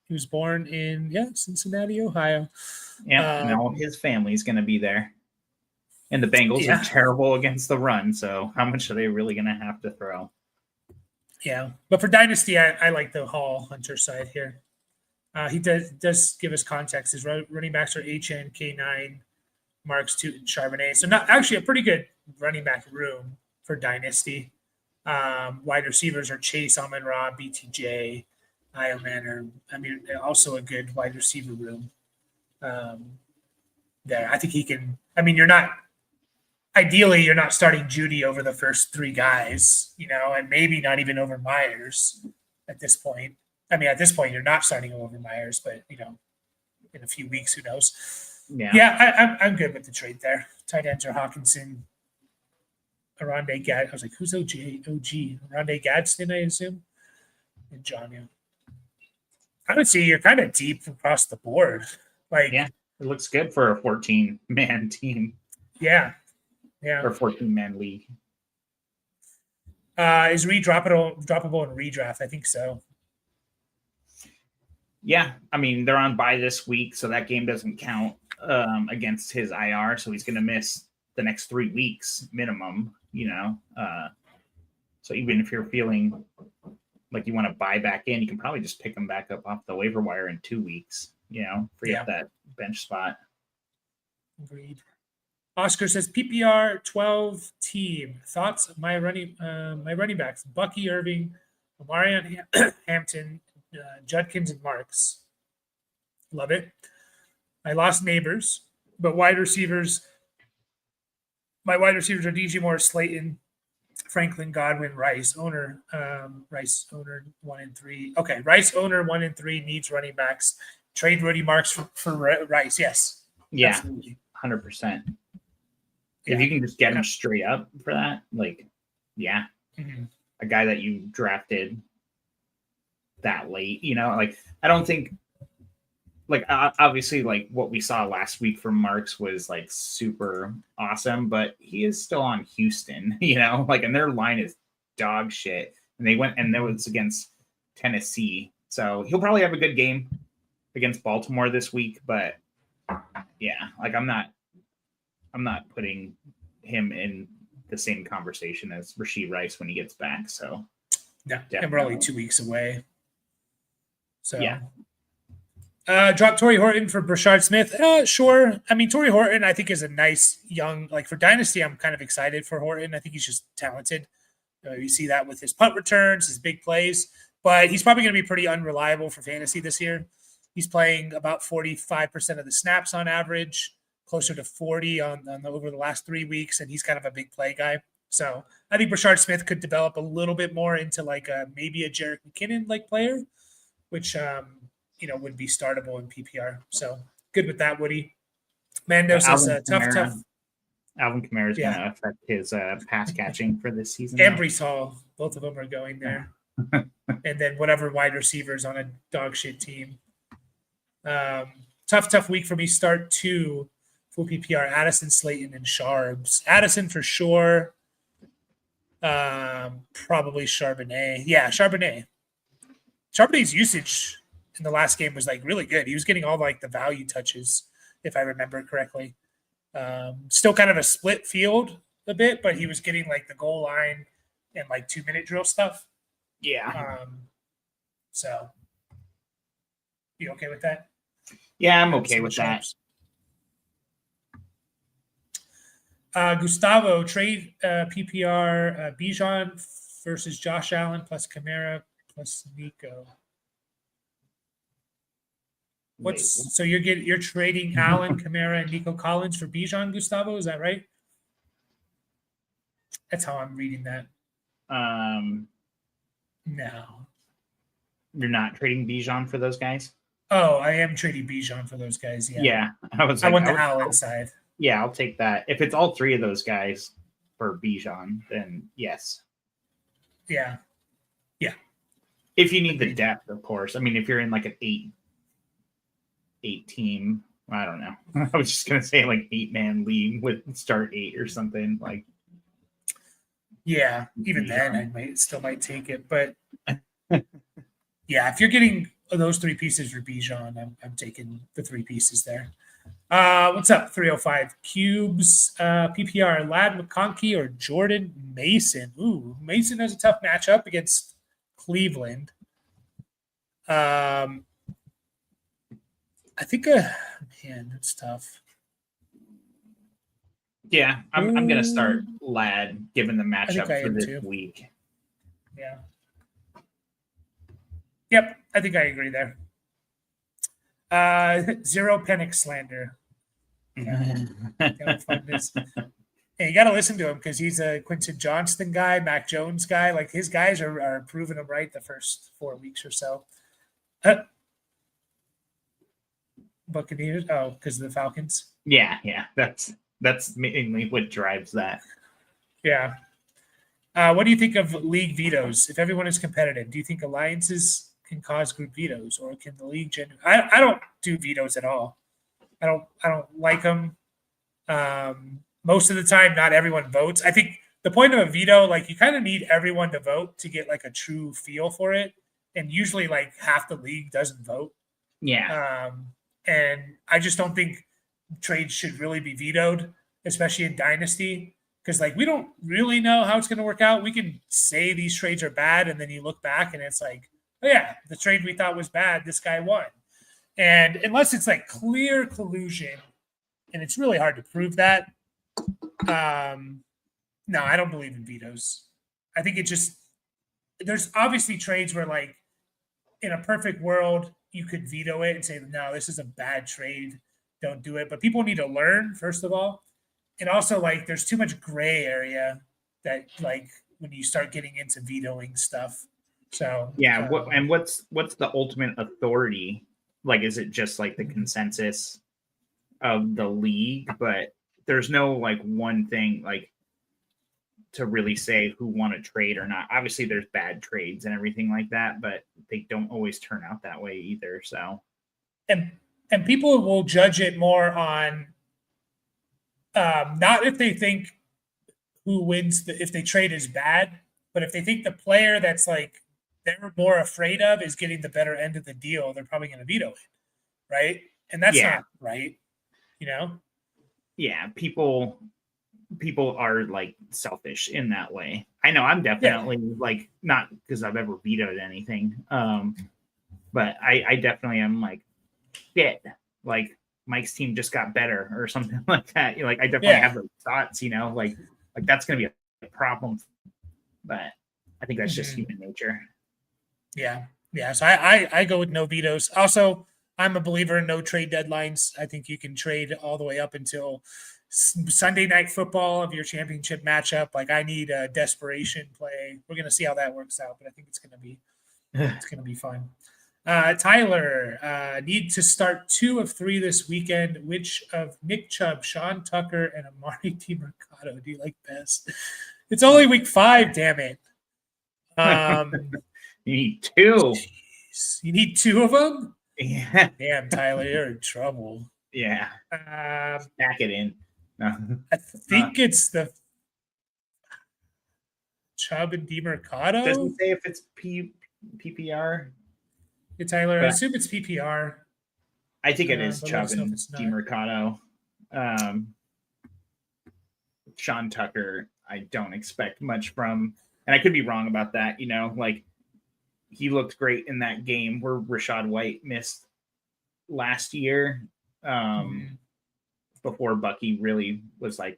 He was born in Cincinnati, Ohio. Yeah, and all his family's going to be there. And the Bengals are terrible against the run, so how much are they really going to have to throw? Yeah, but for Dynasty, I like the Hall Hunter side here. He does give us context. His running backs are HN, K9, Marks, Tootin, and Charbonnet. So not actually a pretty good running back room for Dynasty. Wide receivers are Chase, Amon-Ra, BTJ, Ioman, also a good wide receiver room there. I think he can. Ideally, you're not starting Judy over the first three guys, and maybe not even over Myers at this point. At this point, you're not starting over Myers, but, in a few weeks, who knows? Yeah, I'm good with the trade there. Tight ends are Hawkinson, Arande Gad. I was like, who's OG? Arande Gadsden, I assume, and John. I would say you're kind of deep across the board. It looks good for a 14-man team. Yeah. Or 14-man league. Is Reed droppable in redraft? I think so. Yeah, they're on bye this week, so that game doesn't count against his IR, so he's going to miss the next 3 weeks minimum. So even if you're feeling like you want to buy back in, you can probably just pick him back up off the waiver wire in 2 weeks. Free up that bench spot. Agreed. Oscar says PPR 12 team thoughts. My running backs: Bucky Irving, Marion Hampton, Judkins, and Marks. Love it. I lost Neighbors, but wide receivers. My wide receivers are DJ Moore, Slayton, Franklin, Godwin, Rice. Rice owner 1 and 3. Okay, Rice owner 1 and 3 needs running backs. Trade Rudy Marks for Rice. Yes. Yeah, absolutely. 100%. If you can just get him straight up for that, a guy that you drafted that late, I don't think, obviously, what we saw last week from Marks was super awesome, but he is still on Houston, and their line is dog shit. And that was against Tennessee. So he'll probably have a good game against Baltimore this week, but I'm not putting him in the same conversation as Rashee Rice when he gets back. So and we're only 2 weeks away. So Drop Torrey Horton for Brashard Smith. Sure. I mean, Torrey Horton, I think, is a nice young, for Dynasty, I'm kind of excited for Horton. I think he's just talented. You see that with his punt returns, his big plays, but he's probably going to be pretty unreliable for fantasy this year. He's playing about 45% of the snaps on average, closer to 40 on over the last 3 weeks, and he's kind of a big play guy. So I think Brashard Smith could develop a little bit more into maybe a Jerick McKinnon player, which would be startable in PPR. So good with that, Woody. Mando says tough. Alvin Kamara is going to affect his pass catching for this season. And Breece Hall, both of them are going there. And then whatever wide receivers on a dog shit team. Tough week for me. Start 2 full PPR: Addison, Slayton, and Sharbs. Addison for sure. Probably Charbonnet. Yeah, Charbonnet. Charbonnet's usage in the last game was really good. He was getting all the value touches, if I remember correctly. Still kind of a split field a bit, but he was getting the goal line and 2-minute drill stuff. Yeah. So you okay with that? Yeah, I'm okay with that. Gustavo, trade PPR Bijan versus Josh Allen plus Kamara plus Nico. So you're trading Allen, Kamara, and Nico Collins for Bijan, Gustavo? Is that right? That's how I'm reading that. No. You're not trading Bijan for those guys? Oh, I am trading Bijan for those guys. Yeah. Yeah. I want the Allen side. Yeah, I'll take that. If it's all 3 of those guys for Bijan, then yes. Yeah. Yeah. If you need the depth, of course. I mean, if you're in an 8 team, I don't know. I was just gonna say 8-man league with start 8 or something Yeah, even then I might take it, but yeah, if you're getting those 3 pieces for Bijan, I'm taking the 3 pieces there. What's up? 305 Cubes PPR: Lad McConkey or Jordan Mason? Ooh, Mason has a tough matchup against Cleveland. I think, that's tough. Yeah, I'm going to start Lad given the matchup for this week. Yeah. Yep, I think I agree there. Zero Penix slander. Hey, you got to listen to him because he's a Quentin Johnston guy, Mac Jones guy. His guys are proving him right the first 4 weeks or so. Buccaneers? Oh, because of the Falcons? Yeah. That's mainly what drives that. Yeah. What do you think of league vetoes? If everyone is competitive, do you think alliances can cause group vetoes, or can the league I don't do vetoes at all. I don't like them. Most of the time, not everyone votes. I think the point of a veto, you kind of need everyone to vote to get a true feel for it. And usually half the league doesn't vote. Yeah. And I just don't think trades should really be vetoed, especially in Dynasty. because like we don't really know how it's going to work out. We can say these trades are bad, and then you look back and it's like, oh yeah, the trade we thought was bad, this guy won. And unless it's like clear collusion, and it's really hard to prove that, no, I don't believe in vetoes. I think it just, there's obviously trades where like in a perfect world, you could veto it and say, no, this is a bad trade. Don't do it. But people need to learn, first of all. And also, like, there's too much gray area that, like, when you start getting into vetoing stuff. So yeah. What's the ultimate authority? Like, is it just like the consensus of the league? But there's no like one thing like to really say who won a trade or not. Obviously, there's bad trades and everything like that, but they don't always turn out that way either. So, and people will judge it more on not if they think who wins if they trade is bad, but if they think the player that's like they're more afraid of is getting the better end of the deal, they're probably going to veto it, right? And that's not right, you know? Yeah, people are like selfish in that way. I know I'm definitely like, not because I've ever vetoed anything, but I definitely am like, shit, like Mike's team just got better or something like that. Like I definitely have those thoughts, like that's going to be a problem, but I think that's just human nature. Yeah. So I go with no vetoes. Also, I'm a believer in no trade deadlines. I think you can trade all the way up until Sunday Night Football of your championship matchup. Like I need a desperation play. We're going to see how that works out, but I think it's going to be fun. Tyler, need to start 2 of 3 this weekend. Which of Nick Chubb, Sean Tucker, and Amari DiMercado do you like best? It's only week 5, damn it. You need 2. Geez, you need 2 of them? Yeah. Damn, Tyler, you're in trouble. Yeah. Stack it in. No. I think it's the Chubb and DiMercado. Doesn't say if it's PPR. Yeah, Tyler, I assume it's PPR. I think it is Chubb and DiMercado. Sean Tucker, I don't expect much from, and I could be wrong about that. Like he looked great in that game where Rachaad White missed last year. Before Bucky really was like,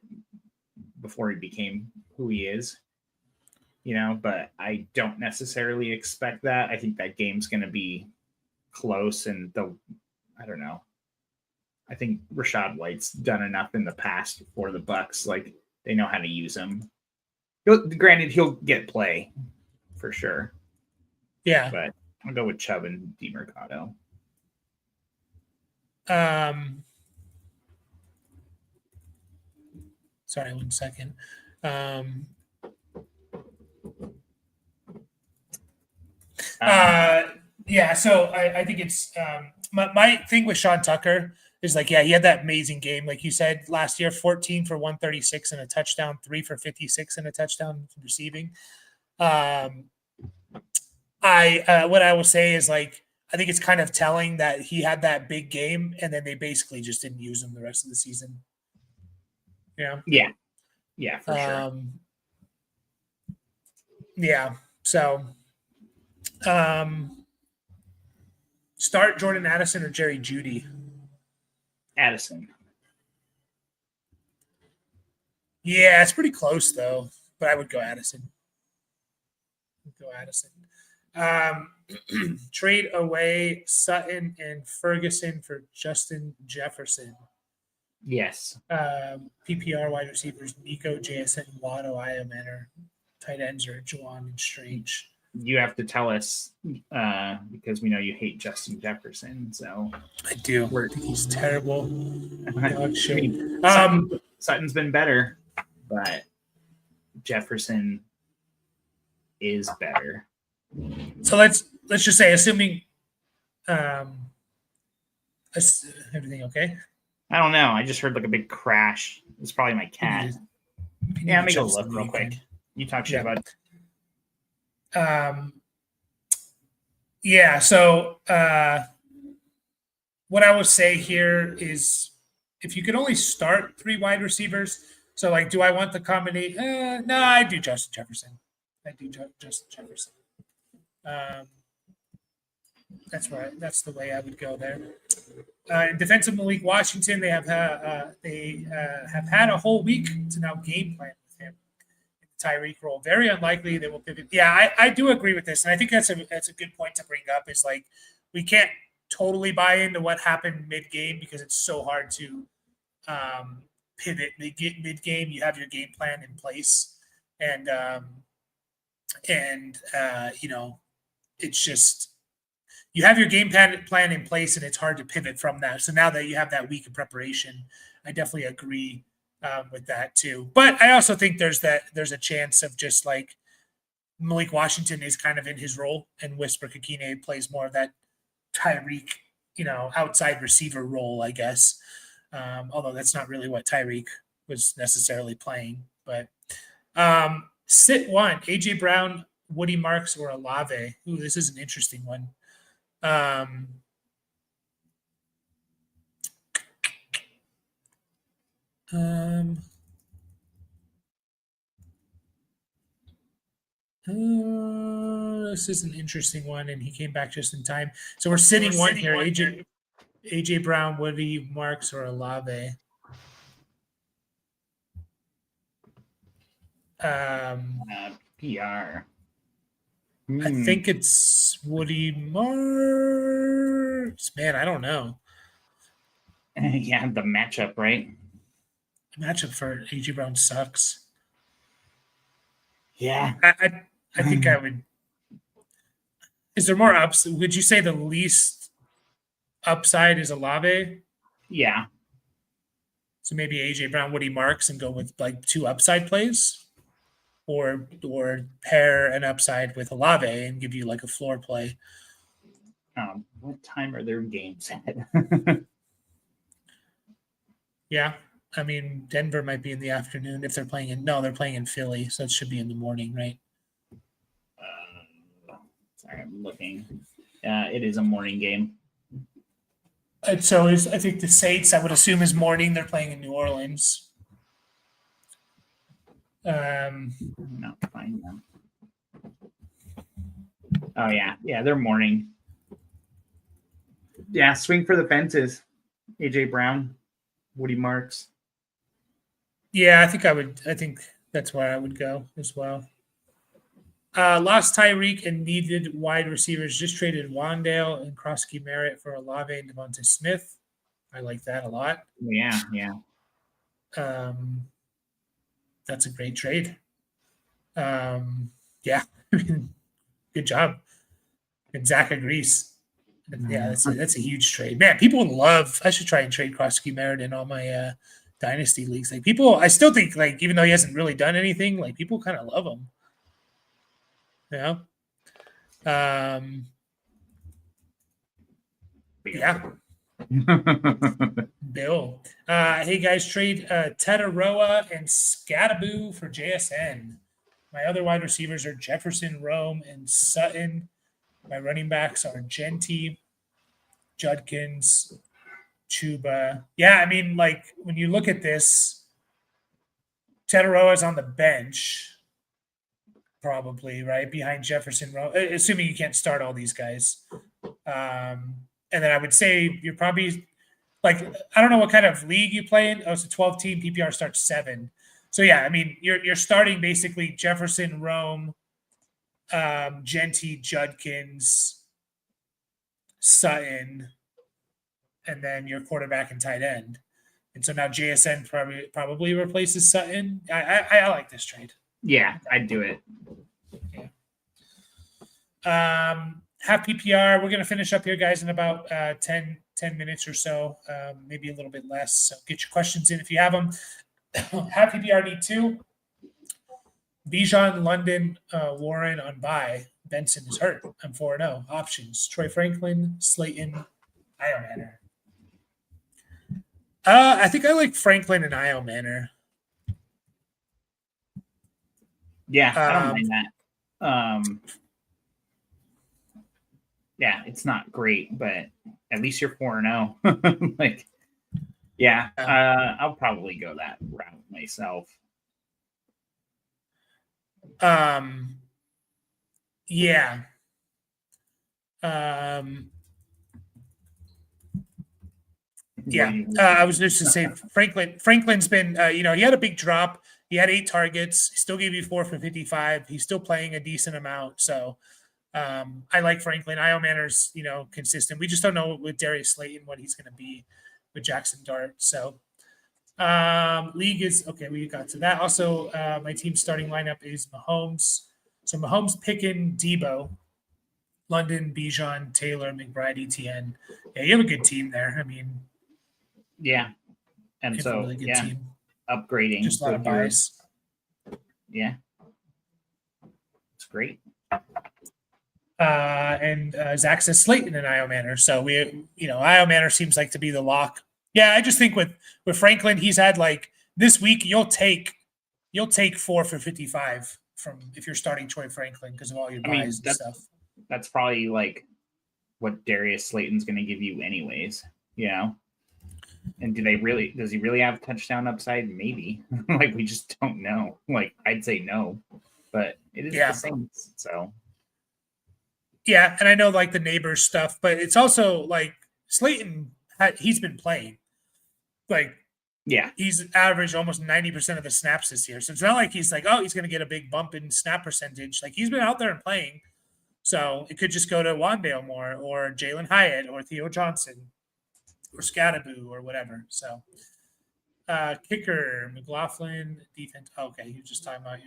before he became who he is, but I don't necessarily expect that. I think that game's going to be close, and I don't know. I think Rachaad White's done enough in the past for the Bucks. Like they know how to use him. Granted, he'll get play for sure. Yeah. But I'll go with Chubb and DiMercado. Sorry, 1 second. Yeah, so I think it's my thing with Sean Tucker is like, he had that amazing game, like you said, last year, 14 for 136 and a touchdown, 3 for 56 and a touchdown receiving. What I will say is like, I think it's kind of telling that he had that big game and then they basically just didn't use him the rest of the season. Yeah, for sure. Yeah. So, start Jordan Addison or Jerry Jeudy? Addison. Yeah, it's pretty close though, but I would go Addison. Trade away Sutton and Ferguson for Justin Jefferson. Yes. PPR wide receivers: Nico, JSN, Waddle, Manor. Tight ends are Juwan and Strange. You have to tell us because we know you hate Justin Jefferson. So I do. I think he's terrible. Dog shit. Sutton's been better, but Jefferson is better. So let's just say, assuming everything okay. I don't know. I just heard like a big crash. It's probably my cat. Yeah, let me go look real quick. You talk shit about it. Yeah. So what I would say here is, if you could only start 3 wide receivers, So, like, do I want the combination? No, I do Justin Jefferson. Justin Jefferson. That's the way I would go there. In defensive Malik Washington, they have had a whole week to now game plan with him in the Tyreek role. Very unlikely they will pivot. Yeah, I do agree with this, and I think that's a good point to bring up. Is like we can't totally buy into what happened mid game because it's so hard to pivot mid game. You have your game plan in place, and it's just. You have your game plan in place, and it's hard to pivot from that. So now that you have that week of preparation, I definitely agree with that too. But I also think there's a chance of just like Malik Washington is kind of in his role, and Whisper Kikine plays more of that Tyreek, outside receiver role, I guess. Although that's not really what Tyreek was necessarily playing. But sit one, AJ Brown, Woody Marks, or Olave. Ooh, this is an interesting one. This is an interesting one, and he came back just in time. So we're sitting one here. AJ Brown, Woody Marks, or Olave. PR. I think it's Woody Marks. Man, I don't know. Yeah, the matchup, right? The matchup for AJ Brown sucks. Yeah. I think I would. Is there more ups? Would you say the least upside is Olave? Yeah. So maybe AJ Brown, Woody Marks, and go with like 2 upside plays? Or pair an upside with Olave and give you like a floor play. What time are their games at? Yeah, I mean Denver might be in the afternoon if they're playing they're playing in Philly, so it should be in the morning, right? Sorry, I'm looking. It is a morning game. And so I think the Saints, I would assume, is morning. They're playing in New Orleans. Not finding them. Oh yeah, they're morning. Yeah, swing for the fences. AJ Brown, Woody Marks. Yeah, I think that's where I would go as well. Lost Tyreek and needed wide receivers. Just traded Wandale and Krosky Merritt for Olave and Devonta Smith. I like that a lot. Yeah. That's a great trade. Yeah, good job. And Zach agrees. Yeah, that's a huge trade. Man, people love. I should try and trade Krosky Merritt in all my dynasty leagues. Like people, I still think like even though he hasn't really done anything, like people kind of love him. Yeah. Yeah. Bill. Hey guys, trade Tetaroa and Scattaboo for JSN. My other wide receivers are Jefferson, Rome, and Sutton. My running backs are Genty, Judkins, Chuba. Yeah, I mean, like when you look at this, Tetaroa is on the bench, probably, right? Behind Jefferson, Rome, assuming you can't start all these guys. And then I would say you're probably like, I don't know what kind of league you play in. Oh, it's a 12-team. PPR starts 7. So, yeah, I mean, you're starting basically Jefferson, Rome, Genty, Judkins, Sutton, and then your quarterback and tight end. And so now JSN probably replaces Sutton. I like this trade. Yeah, I'd do it. Yeah. Half PPR. We're going to finish up here, guys, in about 10 minutes or so, maybe a little bit less. So get your questions in if you have them. Half PPR need 2. Bijan, London, Warren on bye. Benson is hurt. I'm 4-0. Options: Troy Franklin, Slayton, Io Manor. I think I like Franklin and Io Manor. Yeah, I don't mind that. Yeah, it's not great, but at least you're 4-0. Like, Yeah, I'll probably go that route myself. Yeah. Um, yeah. I was just to say Franklin's been, he had a big drop. He had 8 targets. He still gave you 4 for 55. He's still playing a decent amount. So I like Franklin. Io Manor's, consistent. We just don't know with Darius Slayton what he's going to be with Jackson Dart. So league is okay. We got to that. Also, my team's starting lineup is Mahomes. So Mahomes picking Debo, London, Bijan, Taylor, McBride, ETN. Yeah, you have a good team there. I mean, yeah, and you have so a really good team. upgrading, Just a lot of bias. Yeah, it's great. And Zach says Slayton and Io Manor. So Io Manor seems like to be the lock. Yeah, I just think with Franklin, he's had like this week. You'll take 4 for 55 from if you're starting Troy Franklin because of all your buys and stuff. That's probably like what Darius Slayton's going to give you, anyways. And does he really have touchdown upside? Maybe. Like, we just don't know. Like, I'd say no, but it is the Saints, so. Yeah, and I know like the neighbors stuff, but it's also like Slayton, he's been playing. Like, yeah, he's averaged almost 90% of the snaps this year. So it's not like he's like, oh, he's going to get a big bump in snap percentage. Like, he's been out there and playing. So it could just go to Wandale more or Jalen Hyatt or Theo Johnson or Scattaboo or whatever. So kicker, McLaughlin, defense. Okay, you're just talking about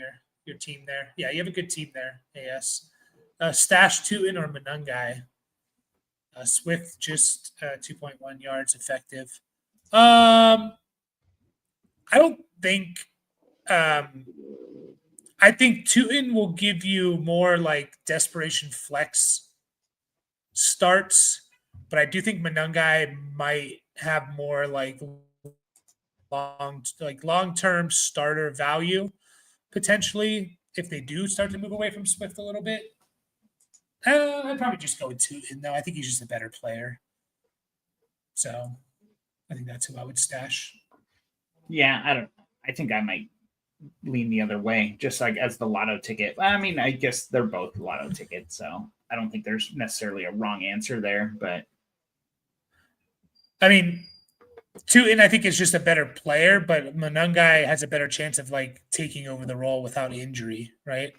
your team there. Yeah, you have a good team there, AS. Stash Tootin or Manungai. Swift just 2.1 yards effective. I don't think. I think Tootin will give you more like desperation flex starts, but I do think Manungai might have more like long-term starter value potentially if they do start to move away from Swift a little bit. I'd probably just go with Tootin though. I think he's just a better player. So I think that's who I would stash. Yeah, I think I might lean the other way, just like as the lotto ticket. I mean, I guess they're both lotto tickets, so I don't think there's necessarily a wrong answer there. But I mean, Tootin, I think, is just a better player, but Manungai has a better chance of like taking over the role without injury, right?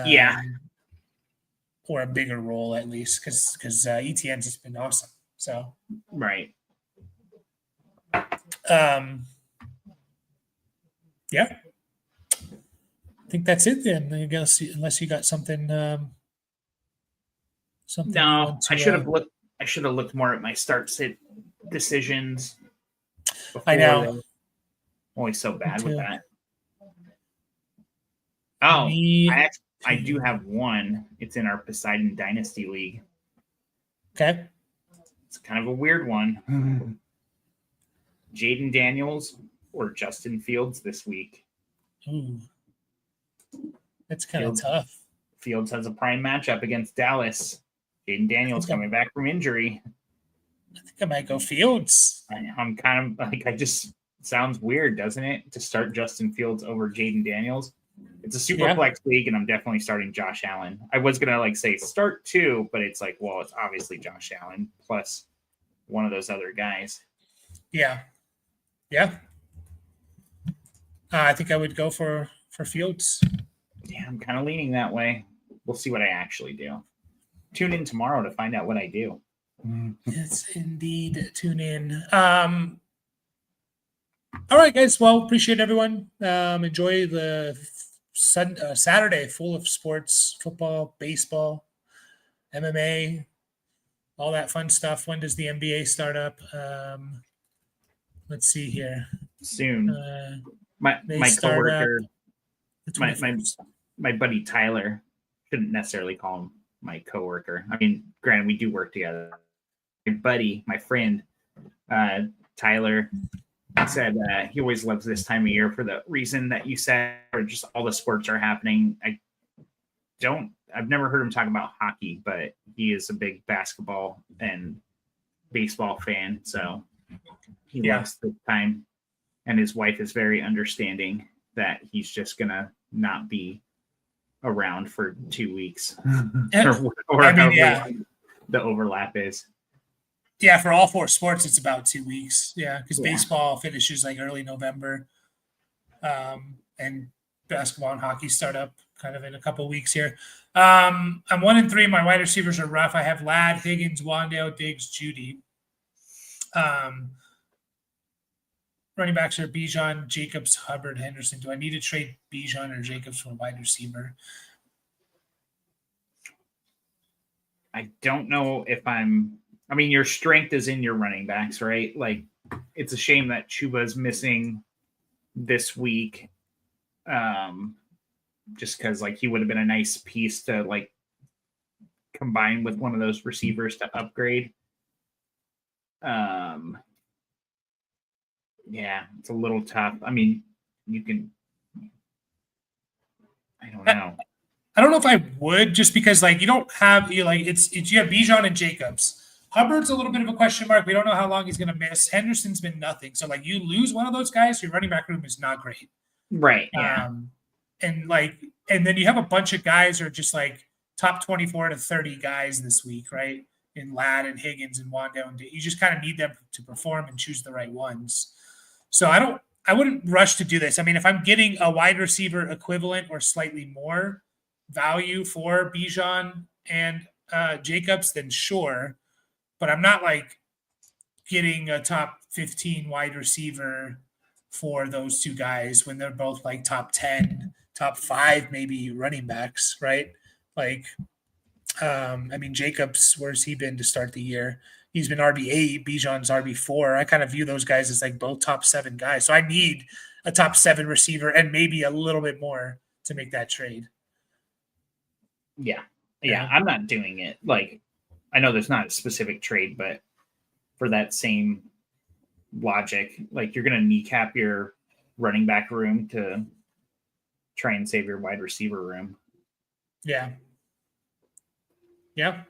Yeah. Or a bigger role at least, because ETN's just been awesome. So right. Yeah. I think that's it then. I guess unless you got something. Something. No, I should have looked. I should have looked more at my start sit decisions. I know. I'm always so bad with that. Oh, I do have one. It's in our Poseidon Dynasty League. Okay. It's kind of a weird one. Jaden Daniels or Justin Fields this week. Ooh. That's kind of tough. Fields has a prime matchup against Dallas. Jaden Daniels coming back from injury. I think I might go Fields. I'm kind of like, sounds weird, doesn't it? To start Justin Fields over Jaden Daniels. It's a super flex league, and I'm definitely starting Josh Allen. I was going to say start 2, but it's like, well, it's obviously Josh Allen plus one of those other guys. Yeah. Yeah. I think I would go for Fields. Yeah, I'm kind of leaning that way. We'll see what I actually do. Tune in tomorrow to find out what I do. Yes, indeed. Tune in. All right, guys. Well, appreciate everyone. Enjoy the Saturday full of sports, football, baseball, MMA, all that fun stuff. When does the NBA start up? Let's see here. Soon. My coworker, my buddy Tyler, shouldn't necessarily call him my coworker. I mean, granted, we do work together. My buddy, my friend, Tyler, said he always loves this time of year for the reason that you said, or just all the sports are happening. I've never heard him talk about hockey, but he is a big basketball and baseball fan. So He Yeah. loves the time, and his wife is very understanding that he's just gonna not be around for 2 weeks or I mean, however yeah. long the overlap is. Yeah, for all four sports, it's about 2 weeks. Yeah, because Yeah. baseball finishes like early November, and basketball and hockey start up kind of in a couple weeks here. I'm 1-3. My wide receivers are rough. I have Ladd, Higgins, Wandale, Diggs, Judy. Running backs are Bijan, Jacobs, Hubbard, Henderson. Do I need to trade Bijan or Jacobs for a wide receiver? I don't know if I mean, your strength is in your running backs, right? Like, it's a shame that Chuba's missing this week. Just because, like, he would have been a nice piece to, like, combine with one of those receivers to upgrade. Yeah, it's a little tough. I mean, you can. I don't know. I don't know if I would, just because like you don't have you like it's you have Bijan and Jacobs. Hubbard's a little bit of a question mark. We don't know how long he's going to miss. Henderson's been nothing. So like you lose one of those guys, your running back room is not great. Right. Yeah. And then you have a bunch of guys who are just like top 24 to 30 guys this week, right? In Ladd and Higgins and Wandale, and you just kind of need them to perform and choose the right ones. So I wouldn't rush to do this. I mean, if I'm getting a wide receiver equivalent or slightly more value for Bijan and Jacobs, then sure. But I'm not like getting a top 15 wide receiver for those two guys when they're both like top 10, top 5, maybe running backs, right? Like, I mean, Jacobs, where's he been to start the year? He's been RB8, Bijan's RB4. I kind of view those guys as like both top 7 guys. So I need a top 7 receiver and maybe a little bit more to make that trade. Yeah. I'm not doing it. Like, I know there's not a specific trade, but for that same logic, like you're going to kneecap your running back room to try and save your wide receiver room. Yeah. Yeah.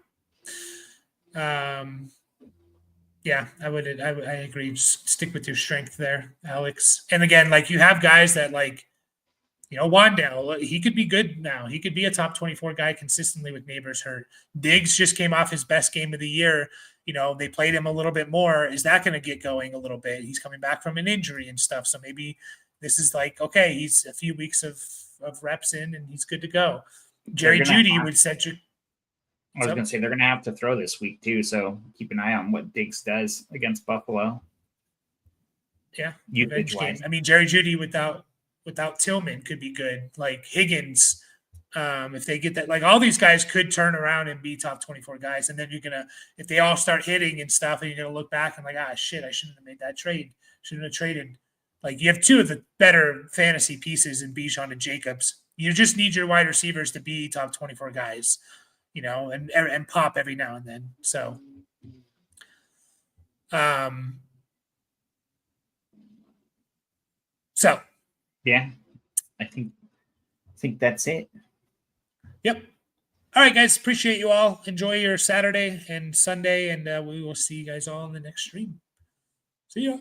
Yeah, I agree. Just stick with your strength there, Alex. And again, like you have guys that like, Wandale, he could be good now. He could be a top 24 guy consistently with Neighbors hurt. Diggs just came off his best game of the year. They played him a little bit more. Is that going to get going a little bit? He's coming back from an injury and stuff. So maybe this is like, okay, he's a few weeks of reps in and he's good to go. Jerry Jeudy would set you. I was going to say they're going to have to throw this week too. So keep an eye on what Diggs does against Buffalo. Yeah. Revenge game. I mean, Jerry Jeudy without Tillman could be good. Like Higgins, if they get that, like all these guys could turn around and be top 24 guys. And then if they all start hitting and stuff, and you're going to look back and like, shit, I shouldn't have made that trade. Shouldn't have traded. Like you have two of the better fantasy pieces in Bijan and Jacobs. You just need your wide receivers to be top 24 guys, and pop every now and then. So, yeah, I think that's it. Yep. All right, guys. Appreciate you all. Enjoy your Saturday and Sunday, and we will see you guys all in the next stream. See ya.